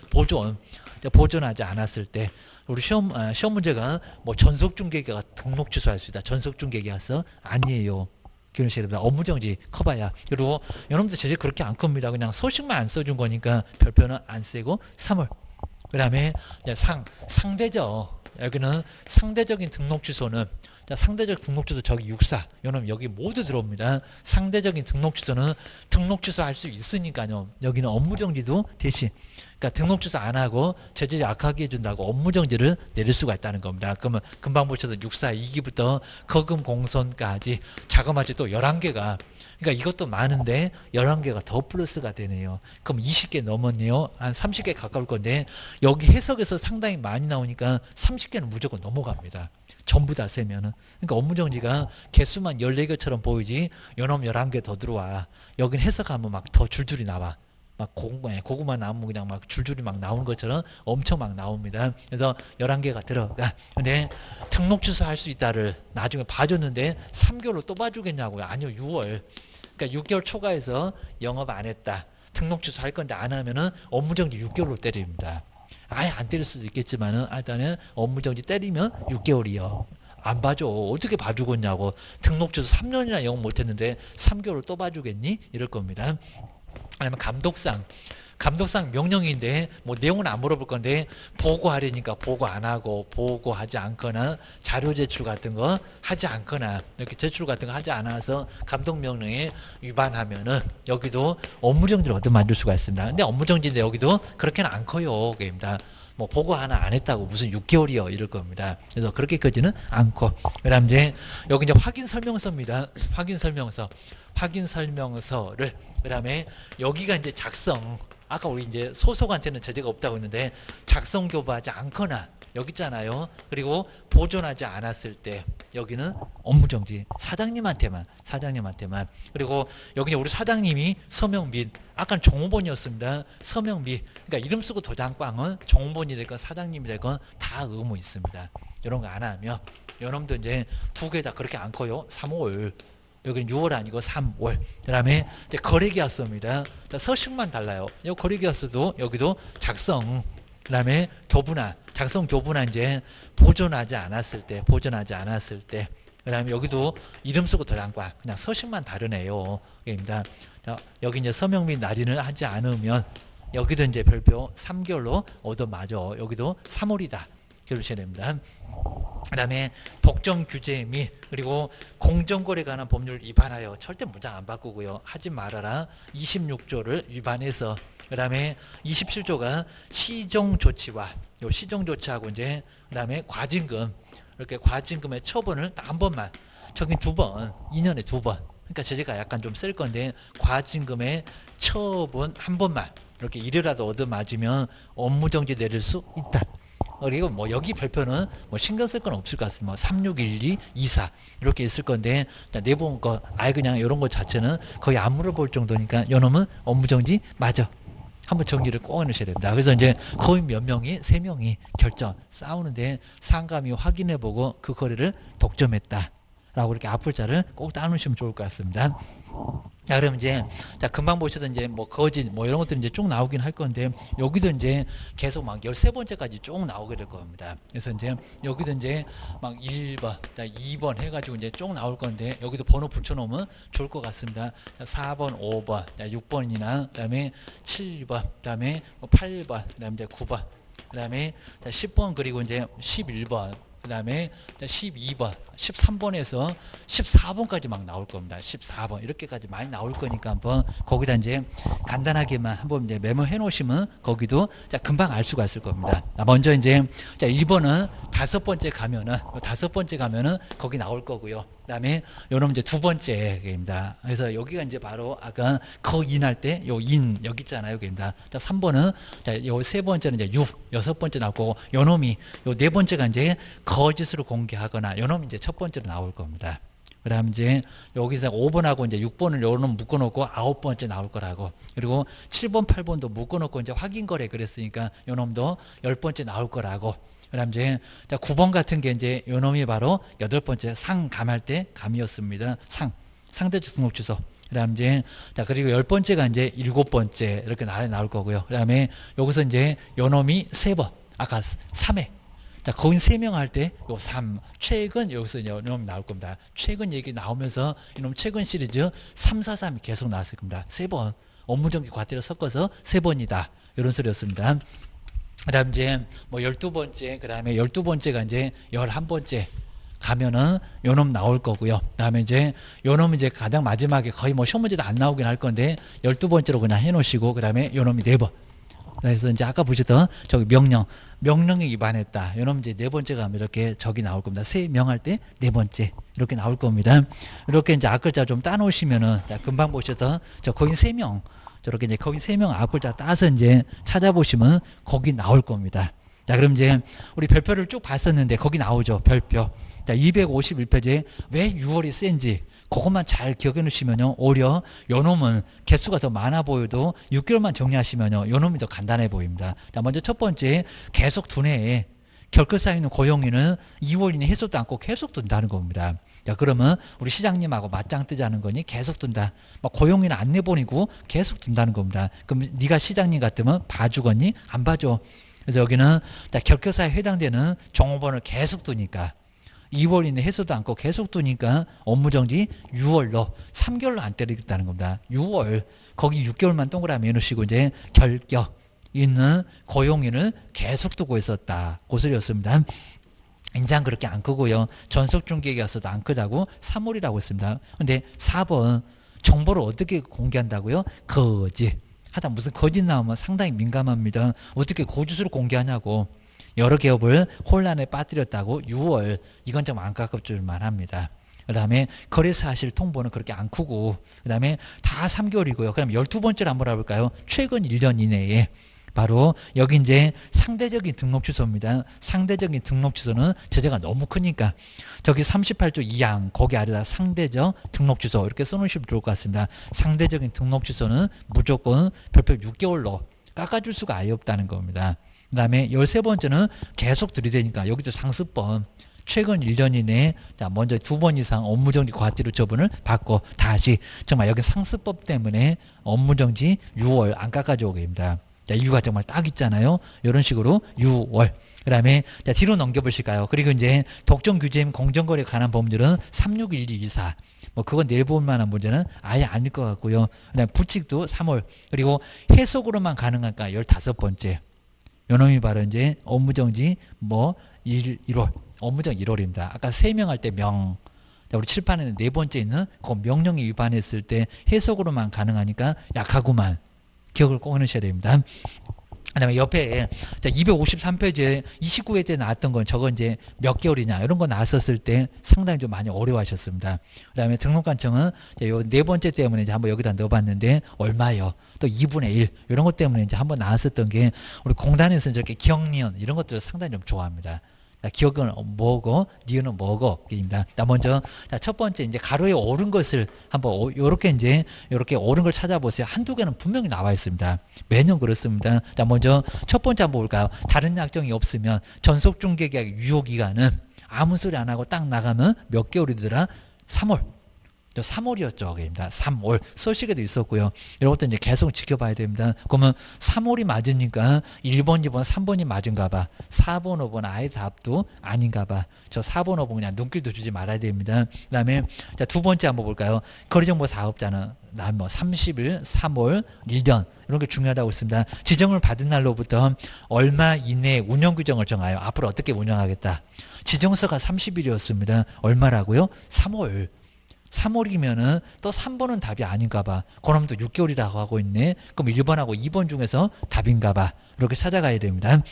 보존하지 않았을 때 우리 시험 문제가 뭐 전속중개계약 등록 취소할 수 있다. 전속중개계약서 아니에요. 기억하셔야 됩니다. 업무정지 커봐야. 그리고 여러분들 제재 그렇게 안 큽니다. 그냥 소식만 안 써준 거니까 별표는 안 세고 3월. 그 다음에 상대적. 여기는 상대적인 등록 취소는 상대적 등록 취소 저기 64. 여기 모두 들어옵니다. 상대적인 등록 취소는 등록 취소할 수 있으니까요. 여기는 업무정지도 대신 그러니까 등록 취소 안 하고 제재 약하게 해준다고 업무정지를 내릴 수가 있다는 겁니다. 그러면 금방 보셨던 64 2기부터 거금 공선까지 자그마치 또 11개가 그러니까 이것도 많은데 11개가 더 플러스가 되네요. 그럼 20개 넘었네요. 한 30개 가까울 건데 여기 해석에서 상당히 많이 나오니까 30개는 무조건 넘어갑니다. 전부 다 세면은. 그러니까 업무정지가 개수만 14개처럼 보이지 요놈 11개 더 들어와. 여긴 해석하면 막 더 줄줄이 나와. 막 고구마 나오면 그냥 막 줄줄이 막 나오는 것처럼 엄청 막 나옵니다. 그래서 11개가 들어가. 근데 등록 취소할 수 있다를 나중에 봐줬는데 3개월로 또 봐주겠냐고요. 아니요, 6월. 그러니까 6개월 초과해서 영업 안 했다. 등록 취소할 건데 안 하면은 업무정지 6개월로 때립니다. 아예 안 때릴 수도 있겠지만은 일단은 업무정지 때리면 6개월이요. 안 봐줘. 어떻게 봐주겠냐고. 등록 취소 3년이나 영업 못했는데 3개월을 또 봐주겠니? 이럴 겁니다. 아니면 감독상 감독상 명령인데 뭐 내용은 안 물어볼 건데 보고하려니까 보고 안 하고 보고하지 않거나 자료 제출 같은 거 하지 않거나 이렇게 제출 같은 거 하지 않아서 감독 명령에 위반하면은 여기도 업무정지를 얻어맞을 수가 있습니다. 근데 업무정지인데 여기도 그렇게는 안 커요. 그입니다. 뭐 보고 하나 안 했다고 무슨 6개월이요 이럴 겁니다. 그래서 그렇게까지는 않고 그다음 이제 여기 이제 확인 설명서입니다. 확인 설명서를 그다음에 여기가 이제 작성 아까 우리 이제 소속한테는 저지가 없다고 했는데 작성 교부하지 않거나 여기 있잖아요. 그리고 보존하지 않았을 때 여기는 업무정지 사장님한테만 그리고 여기 우리 사장님이 서명 및 아까는 종업원이었습니다. 서명 및 그러니까 이름 쓰고 도장방은 종업원이 됐건 사장님이 됐건 다 의무 있습니다. 이런 거 안 하면 요놈도 이제 두 개 다 그렇게 않고요. 3월 여기는 6월 아니고 3월. 그 다음에 이제 거래계약서입니다. 서식만 달라요. 이 거래계약서도 여기도 작성, 그 다음에 교부나, 작성 교부나 이제 보존하지 않았을 때, 그 다음에 여기도 이름 쓰고 도장과 그냥 서식만 다르네요. 입니다. 자, 여기 이제 서명 및 날인을 하지 않으면 여기도 이제 별표 3개월로 얻어맞아. 여기도 3월이다. 기록하셔야 됩니다. 그 다음에 독점 규제 및 그리고 공정거래에 관한 법률 위반하여 절대 문장 안 바꾸고요. 하지 말아라. 26조를 위반해서 그 다음에 27조가 시정조치와 요 시정조치하고 이제 그 다음에 과징금 이렇게 과징금의 처분을 딱 한 번만 저긴 2번 2년에 2번 그러니까 제재가 약간 좀 셀 건데 과징금의 처분 한 번만 이렇게 이래라도 얻어맞으면 업무정지 내릴 수 있다. 그리고 뭐 여기 별표는 뭐 신경 쓸 건 없을 것 같습니다. 뭐 3612, 24 이렇게 있을 건데 내본 거 아예 그냥 이런 것 자체는 거의 안 물어볼 정도니까 요놈은 업무정지 맞아. 한번 정리를 꼭 해놓으셔야 됩니다. 그래서 이제 거의 몇 명이 3명이 결정 싸우는데 상감이 확인해보고 그 거래를 독점했다. 라고 이렇게 앞글자를 꼭 따놓으시면 좋을 것 같습니다. 자, 그럼 이제, 자, 금방 보시던 이제 뭐 거짓, 뭐 이런 것들이 이제 쭉 나오긴 할 건데, 여기도 이제 계속 막 13번째까지 쭉 나오게 될 겁니다. 그래서 이제 여기도 이제 막 1번, 자, 2번 해가지고 이제 쭉 나올 건데, 여기도 번호 붙여놓으면 좋을 것 같습니다. 자, 4번, 5번, 자, 6번이나, 그 다음에 7번, 그 다음에 8번, 그 다음에 이제 9번, 그 다음에 10번, 그리고 이제 11번, 그 다음에 12번, 13번에서 14번까지 막 나올 겁니다. 14번 이렇게까지 많이 나올 거니까 한번 거기다 이제 간단하게만 한번 이제 메모해 놓으시면 거기도 자 금방 알 수가 있을 겁니다. 먼저 이제 자 1번은 5번째 가면은 거기 나올 거고요. 그다음에 요놈 이제 2번째입니다. 그래서 여기가 이제 바로 아까 거인할 때 요 인 여기 있잖아요. 여기입니다. 자 3번은 자 요 3번째는 이제 6, 6번째 나올 거고 요놈이 요 4번째가 이제 거짓으로 공개하거나 요놈이 이제 첫 번째로 나올 겁니다. 그다음 이제 여기서 5번하고 이제 6번을 요놈 묶어놓고 9번째 나올 거라고. 그리고 7번, 8번도 묶어놓고 이제 확인거래 그랬으니까 요놈도 10번째 나올 거라고. 그다음 이제 9번 같은 게 이제 요놈이 바로 8번째 상감할 때 감이었습니다. 상대적 등록취소. 그다음 이제 자 그리고 10번째가 이제 7번째 이렇게 나올 거고요. 그다음에 여기서 이제 요놈이 3번 아까 3회 자, 거인 3명 할 때 요 3, 최근 여기서 이놈이 나올 겁니다. 최근 얘기 나오면서 이놈 최근 시리즈 3, 4, 3이 계속 나왔을 겁니다. 3번 업무정지 과태료 섞어서 3번이다. 이런 소리였습니다. 그 다음 이제 뭐 12번째, 그 다음에 12번째가 이제 11번째 가면은 요놈 나올 거고요. 그 다음에 이제 요놈은 이제 가장 마지막에 거의 뭐 시험 문제도 안 나오긴 할 건데 12번째로 그냥 해 놓으시고 그 다음에 요놈이 4번. 그래서 이제 아까 보셨던 저기 명령에 위반했다. 요놈 이제 4번째 가면 이렇게 저기 나올 겁니다. 3명 할 때 4번째 이렇게 나올 겁니다. 이렇게 이제 앞글자 좀 따놓으시면은 자, 금방 보셨던 저 거긴 3명 저렇게 이제 거긴 3명 앞글자 따서 이제 찾아보시면 거기 나올 겁니다. 자, 그럼 이제 우리 별표를 쭉 봤었는데 거기 나오죠. 별표. 자, 251페이지에 왜 6월이 센지 그것만 잘 기억해 놓으시면요. 오히려 요놈은 개수가 더 많아 보여도 6개월만 정리하시면요. 요놈이 더 간단해 보입니다. 자, 먼저 첫 번째 계속 두뇌에 결코 쌓이는 고용인은 2월 이내 해소도 않고 계속 둔다는 겁니다. 자, 그러면 우리 시장님하고 맞짱 뜨자는 거니 계속 둔다. 막 고용인 안 내보내고 계속 둔다는 겁니다. 그럼 네가 시장님 같으면 봐주겠니? 안 봐줘. 그래서 여기는 자, 결격사에 해당되는 종업원을 계속 두니까 2월 이내 해소도 않고 계속 두니까 업무정지 6월로 3개월로 안 때리겠다는 겁니다. 6월 거기 6개월만 동그라미 해놓으시고 이제 결격 있는 고용인을 계속 두고 있었다. 고소리였습니다. 인장 그렇게 안 크고요. 전속중개계였어도 안 크다고 3월이라고 했습니다. 근데 4번 정보를 어떻게 공개한다고요? 거짓. 하다 무슨 거짓 나오면 상당히 민감합니다. 어떻게 거짓으로 공개하냐고. 여러 기업을 혼란에 빠뜨렸다고 6월. 이건 좀 안타깝줄만 합니다. 그 다음에 거래사실 통보는 그렇게 안 크고 그 다음에 다 3개월이고요. 그럼 12번째로 한번 알아볼까요? 최근 1년 이내에 바로 여기 이제 상대적인 등록 취소입니다. 상대적인 등록 취소는 제재가 너무 크니까 저기 38조 2항 거기 아래다 상대적 등록 취소 이렇게 써놓으시면 좋을 것 같습니다. 상대적인 등록 취소는 무조건 별표 6개월로 깎아줄 수가 아예 없다는 겁니다. 그 다음에 13번째는 계속 들이대니까 여기도 상습범 최근 1년 이내에 먼저 2번 이상 업무정지 과태료 처분을 받고 다시 정말 여기 상습법 때문에 업무정지 6월 안 깎아줘 됩니다. 이유가 정말 딱 있잖아요. 이런 식으로 6월. 그 다음에 뒤로 넘겨보실까요? 그리고 이제 독점 규제 및 공정거래에 관한 법률은 361224. 뭐 그건 내일 볼 만한 문제는 아예 아닐 것 같고요. 그 다음에 부칙도 3월. 그리고 해석으로만 가능할까? 15번째. 요놈이 바로 이제 업무정지 1월. 업무정 1월입니다. 아까 3명 할 때 명. 우리 칠판에는 4번째 있는 그 명령에 위반했을 때 해석으로만 가능하니까 약하구만. 기억을 꼭 해놓으셔야 됩니다. 그 다음에 옆에 253페이지에 29회 때 나왔던 건 저거 이제 몇 개월이냐 이런 거 나왔었을 때 상당히 좀 많이 어려워하셨습니다. 그 다음에 등록관청은 요 4번째 때문에 이제 한번 여기다 넣어봤는데 얼마요? 또 2분의 1 이런 것 때문에 이제 한번 나왔었던 게 우리 공단에서는 저렇게 기억니은 이런 것들을 상당히 좀 좋아합니다. 기억은 뭐고, 니은은 뭐고, 입니다. 먼저, 첫 번째, 이제 가로에 오른 것을 한번, 요렇게 이제, 요렇게 오른 걸 찾아보세요. 한두 개는 분명히 나와 있습니다. 매년 그렇습니다. 먼저, 첫 번째 한번 볼까요? 다른 약정이 없으면 전속중개계약 유효기간은 아무 소리 안 하고 딱 나가면 몇 개월이더라? 3월. 3월이었죠. 입니다. 3월. 서식에도 있었고요. 이런 것도 이제 계속 지켜봐야 됩니다. 그러면 3월이 맞으니까 1번, 2번, 3번이 맞은가 봐. 4번, 5번 아예 답도 아닌가 봐. 저 4번, 5번 그냥 눈길도 주지 말아야 됩니다. 그 다음에 두 번째 한번 볼까요? 거래정보 사업자는 난 30일, 3월, 1년 이런 게 중요하다고 했습니다. 지정을 받은 날로부터 얼마 이내에 운영 규정을 정하여 앞으로 어떻게 운영하겠다. 지정서가 30일이었습니다. 얼마라고요? 3월. 3월이면은 또 3번은 답이 아닌가 봐. 그럼 또 6개월이라고 하고 있네. 그럼 1번하고 2번 중에서 답인가 봐. 이렇게 찾아가야 됩니다.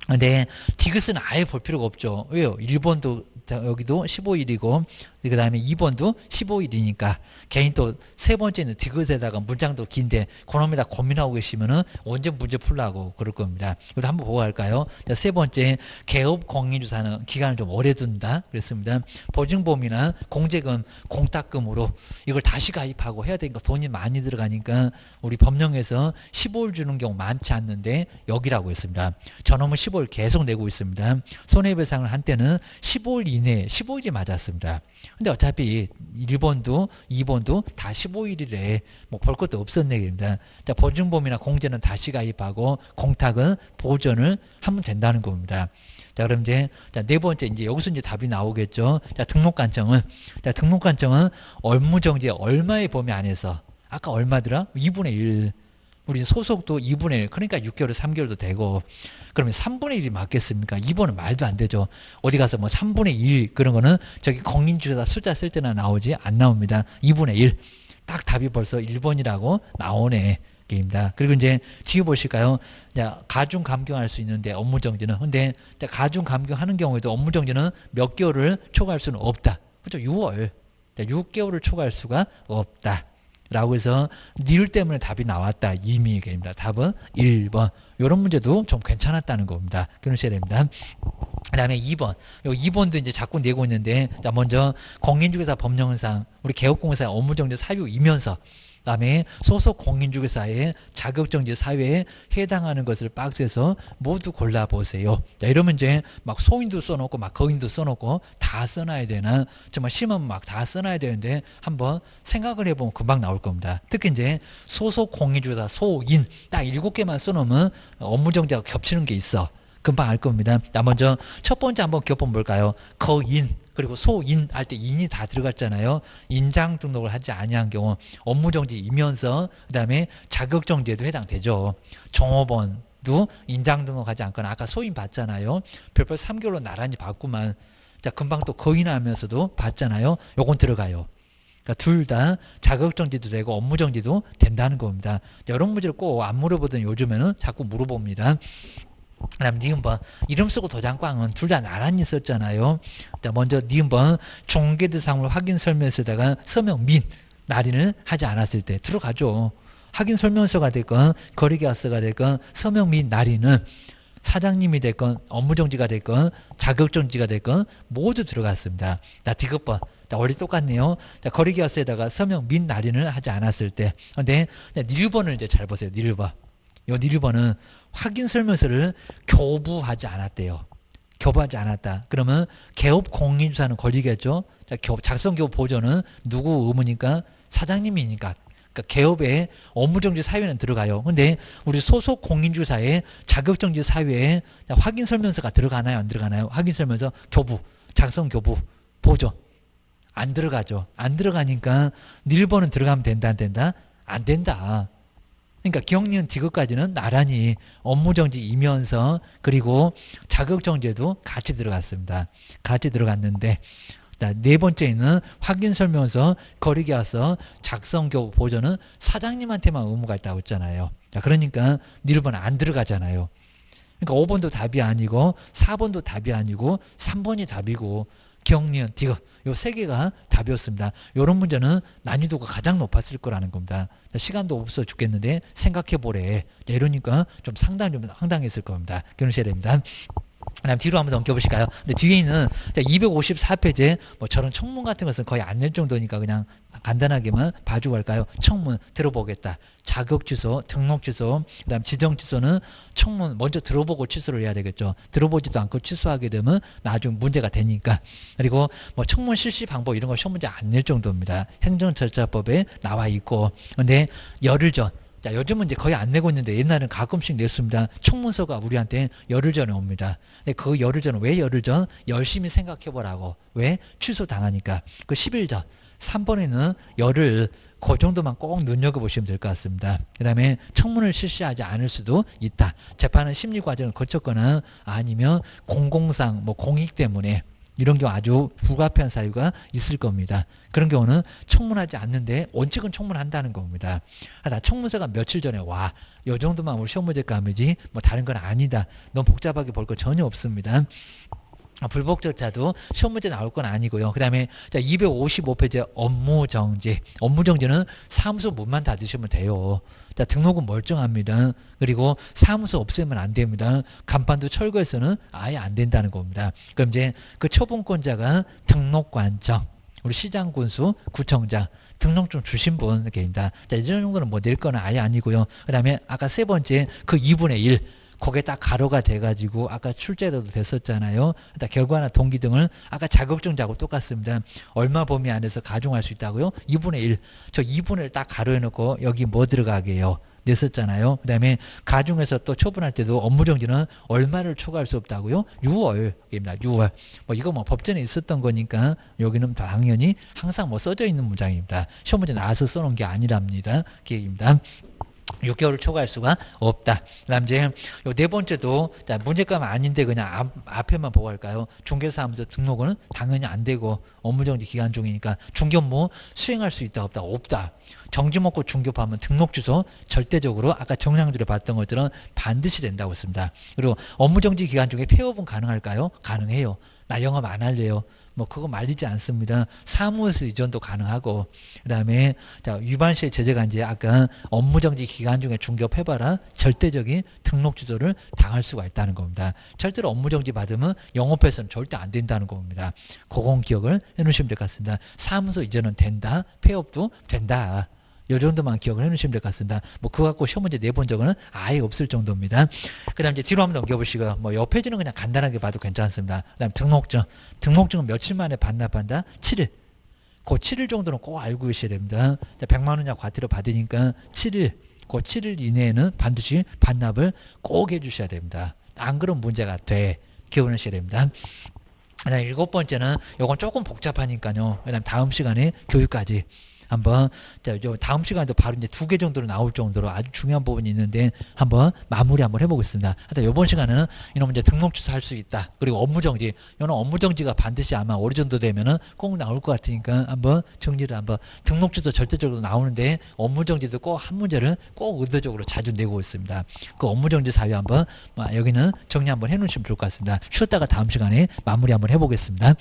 근데 디귿은 아예 볼 필요가 없죠. 왜요? 1번도 여기도 15일이고 그 다음에 2번도 15일이니까 개인 또 세 번째는 디귿에다가 문장도 긴데 그놈에다 고민하고 계시면은 언제 문제 풀라고 그럴 겁니다. 이것도 한번 보고 갈까요? 세 번째 개업 공인주사는 기간을 좀 오래 둔다 그랬습니다. 보증보험이나 공제금 공탁금으로 이걸 다시 가입하고 해야 되니까 돈이 많이 들어가니까 우리 법령에서 15일 주는 경우 많지 않는데 여기라고 했습니다. 저놈은 15일 계속 내고 있습니다. 손해배상을 한 때는 15일 이내에 15일이 맞았습니다. 근데 어차피 1번도 2번도 다 15일이래. 뭐 볼 것도 없었네. 입니다. 자, 보증보험이나 공제는 다시 가입하고 공탁은 보전을 하면 된다는 겁니다. 자, 그럼 이제 네 번째 이제 여기서 이제 답이 나오겠죠. 자, 등록관청은 업무정지 얼마의 범위 안에서 아까 얼마더라? 2분의 1. 우리 소속도 2분의 1. 그러니까 6개월, 3개월도 되고. 그러면 3분의 1이 맞겠습니까? 2번은 말도 안 되죠. 어디 가서 뭐 3분의 1 그런 거는 저기 공인주사 숫자 쓸 때나 나오지 안 나옵니다. 2분의 1. 딱 답이 벌써 1번이라고 나오네. 입니다. 그리고 이제 뒤에 보실까요? 가중 감경할 수 있는데 업무정지는. 근데 가중 감경하는 경우에도 업무정지는 몇 개월을 초과할 수는 없다. 그렇죠? 6월. 6개월을 초과할 수가 없다. 라고 해서 니을 때문에 답이 나왔다. 이미 얘기입니다. 답은 1번. 이런 문제도 좀 괜찮았다는 겁니다. 그러셔야 됩니다. 그 다음에 2번. 2번도 이제 자꾸 내고 있는데, 자, 먼저 공인중개사 법령상 우리 개업공사 업무정지 사유이면서 그 다음에 소속 공인중개사의 자격정지 사유에 해당하는 것을 박스에서 모두 골라보세요. 자, 이러면 이제 막 소인도 써놓고 막 거인도 써놓고 다 써놔야 되나? 정말 심하면 막 다 써놔야 되는데 한번 생각을 해보면 금방 나올 겁니다. 특히 이제 소속 공인중개사 소인 딱 7개만 써놓으면 업무정지하고 겹치는 게 있어. 금방 알 겁니다. 자, 먼저 첫 번째 한번 기억본 볼까요? 거인 그리고 소인 할 때 인이 다 들어갔잖아요. 인장 등록을 하지 아니한 경우 업무정지 이면서 그다음에 자격정지에도 해당되죠. 종업원도 인장 등록하지 않거나 아까 소인 받잖아요. 별표 3개월로 나란히 받구만. 자, 금방 또 거인하면서도 받잖아요. 요건 들어가요. 그러니까 둘 다 자격정지도 되고 업무정지도 된다는 겁니다. 이런 문제를 꼭 안 물어보던 요즘에는 자꾸 물어봅니다. 그다음 니은번 이름 쓰고 도장꽝은 둘 다 나란히 썼잖아요. 자, 먼저 니은번 중개대상으로 확인 설명서에다가 서명 민 날인을 하지 않았을 때 들어가죠. 확인 설명서가 됐건 거래계약서가 됐건 서명 민 날인은 사장님이 됐건 업무정지가 됐건 자격정지가 됐건 모두 들어갔습니다. 자, 디귿번 자, 원리 똑같네요. 자, 거래계약서에다가 서명 민 날인을 하지 않았을 때 근데 니르번을 이제 잘 보세요. 니르번 요 니르번은 확인 설명서를 교부하지 않았대요. 교부하지 않았다. 그러면 개업 공인주사는 걸리겠죠. 자, 작성 교부 보조는 누구 의무니까 사장님이니까. 그러니까 개업의 업무정지 사유에는 들어가요. 근데 우리 소속 공인주사의 자격정지 사유에 확인 설명서가 들어가나요? 안 들어가나요? 확인 설명서 교부, 작성 교부, 보조 안 들어가죠. 안 들어가니까 1번은 들어가면 된다 안 된다? 안 된다. 그러니까 기억니은 디귿까지는 나란히 업무정지 이면서 그리고 자격정지에도 같이 들어갔습니다. 같이 들어갔는데 네 번째는 확인설명서, 거래계약서, 작성교부 보조는 사장님한테만 의무가 있다고 했잖아요. 자, 그러니까 1번 안 들어가잖아요. 그러니까 5번도 답이 아니고 4번도 답이 아니고 3번이 답이고 기억니은 디귿 요 세 개가 답이었습니다. 이런 문제는 난이도가 가장 높았을 거라는 겁니다. 시간도 없어 죽겠는데 생각해 보래. 이러니까 좀 상당했을 겁니다. 기억하셔야 됩니다. 그다음 뒤로 한번 넘겨보실까요? 근데 뒤에 있는 254페이지에 뭐 저런 청문 같은 것은 거의 안 낼 정도니까 그냥 간단하게만 봐주고 갈까요? 청문 들어보겠다. 자격 취소, 등록 취소, 그다음 지정 취소는 청문 먼저 들어보고 취소를 해야 되겠죠. 들어보지도 않고 취소하게 되면 나중 문제가 되니까. 그리고 뭐 청문 실시 방법 이런 거 시험 문제 안 낼 정도입니다. 행정절차법에 나와 있고. 근데 열흘 전. 자, 요즘은 이제 거의 안 내고 있는데 옛날에는 가끔씩 냈습니다. 청문서가 우리한테 열흘 전에 옵니다. 근데 그 열흘 전은 왜 열흘 전? 열심히 생각해보라고. 왜? 취소당하니까. 그 10일 전. 3번에는 열흘 그 정도만 꼭 눈여겨보시면 될 것 같습니다. 그 다음에 청문을 실시하지 않을 수도 있다. 재판은 심리 과정을 거쳤거나 아니면 공공상 뭐 공익 때문에 이런 경우 아주 불가피한 사유가 있을 겁니다. 그런 경우는 청문하지 않는데 원칙은 청문한다는 겁니다. 나 청문서가 며칠 전에 와. 요 정도만 우리 시험 문제 감이지 뭐 다른 건 아니다. 너무 복잡하게 볼 거 전혀 없습니다. 불복절차도 시험 문제 나올 건 아니고요. 그 다음에 255페이지 업무정지. 업무정지는 사무소 문만 닫으시면 돼요. 자, 등록은 멀쩡합니다. 그리고 사무소 없애면 안 됩니다. 간판도 철거해서는 아예 안 된다는 겁니다. 그럼 이제 그 처분권자가 등록관청, 우리 시장, 군수, 구청장, 등록증 주신 분 계십니다. 자, 이 정도는 뭐 낼 건 아예 아니고요. 그 다음에 아까 세 번째 그 2분의 1. 거기에 딱 가로가 돼가지고 아까 출제도 됐었잖아요. 결과나 동기 등을 아까 자격증자하고 똑같습니다. 얼마 범위 안에서 가중할 수 있다고요? 2분의 1. 저 2분의 1 딱 가로해놓고 여기 뭐 들어가게 해요? 냈었잖아요. 그 다음에 가중해서 또 처분할 때도 업무정지는 얼마를 초과할 수 없다고요? 6월입니다. 6월. 뭐 이거 뭐 법전에 있었던 거니까 여기는 당연히 항상 뭐 써져 있는 문장입니다. 시험 문제 나와서 써놓은 게 아니랍니다. 계획입니다. 6개월을 초과할 수가 없다. 그 다음 이제 네 번째도 자, 문제감 아닌데 그냥 앞에만 보고 할까요? 중개사무소 등록은 당연히 안 되고 업무정지 기간 중이니까 중개업무 수행할 수 있다 없다? 없다. 정지 먹고 중개업하면 등록 취소 절대적으로 아까 정량들에 봤던 것처럼 반드시 된다고 했습니다. 그리고 업무정지 기간 중에 폐업은 가능할까요? 가능해요. 나 영업 안 할래요. 뭐 그거 말리지 않습니다. 사무소 이전도 가능하고 그 다음에 위반시에 제재간지 아까 업무정지 기간 중에 중개업해봐라 절대적인 등록 취소를 당할 수가 있다는 겁니다. 절대로 업무정지 받으면 영업해서는 절대 안 된다는 겁니다. 그건 기억을 해놓으시면 될 것 같습니다. 사무소 이전은 된다. 폐업도 된다. 요 정도만 기억을 해놓으시면 될 것 같습니다. 뭐 그거 갖고 시험 문제 내본 적은 아예 없을 정도입니다. 그 다음 이제 뒤로 한번 넘겨보시고 뭐 옆 페이지는 그냥 간단하게 봐도 괜찮습니다. 그 다음 등록증. 등록증은 며칠 만에 반납한다? 7일. 그 7일 정도는 꼭 알고 계셔야 됩니다. 100만 원 이하 과태료 받으니까 7일. 그 7일 이내에는 반드시 반납을 꼭 해주셔야 됩니다. 안 그런 문제가 돼. 기억하셔야 됩니다. 그다음 7번째는 요건 조금 복잡하니까요. 그다음 다음 시간에 교육까지 한번 요 다음 시간에도 바로 이제 2개 정도로 나올 정도로 아주 중요한 부분이 있는데 한번 마무리 한번 해보겠습니다. 하여튼 이번 시간은 이놈 이제 등록주소 할 수 있다. 그리고 업무정지. 이는 업무정지가 반드시 아마 어느 정도 되면은 꼭 나올 것 같으니까 한번 정리를 한번 등록주소 절대적으로 나오는데 업무정지도 꼭 한 문제를 꼭 의도적으로 자주 내고 있습니다. 그 업무정지 사유 한번 여기는 정리 한번 해놓으시면 좋을 것 같습니다. 쉬었다가 다음 시간에 마무리 한번 해보겠습니다.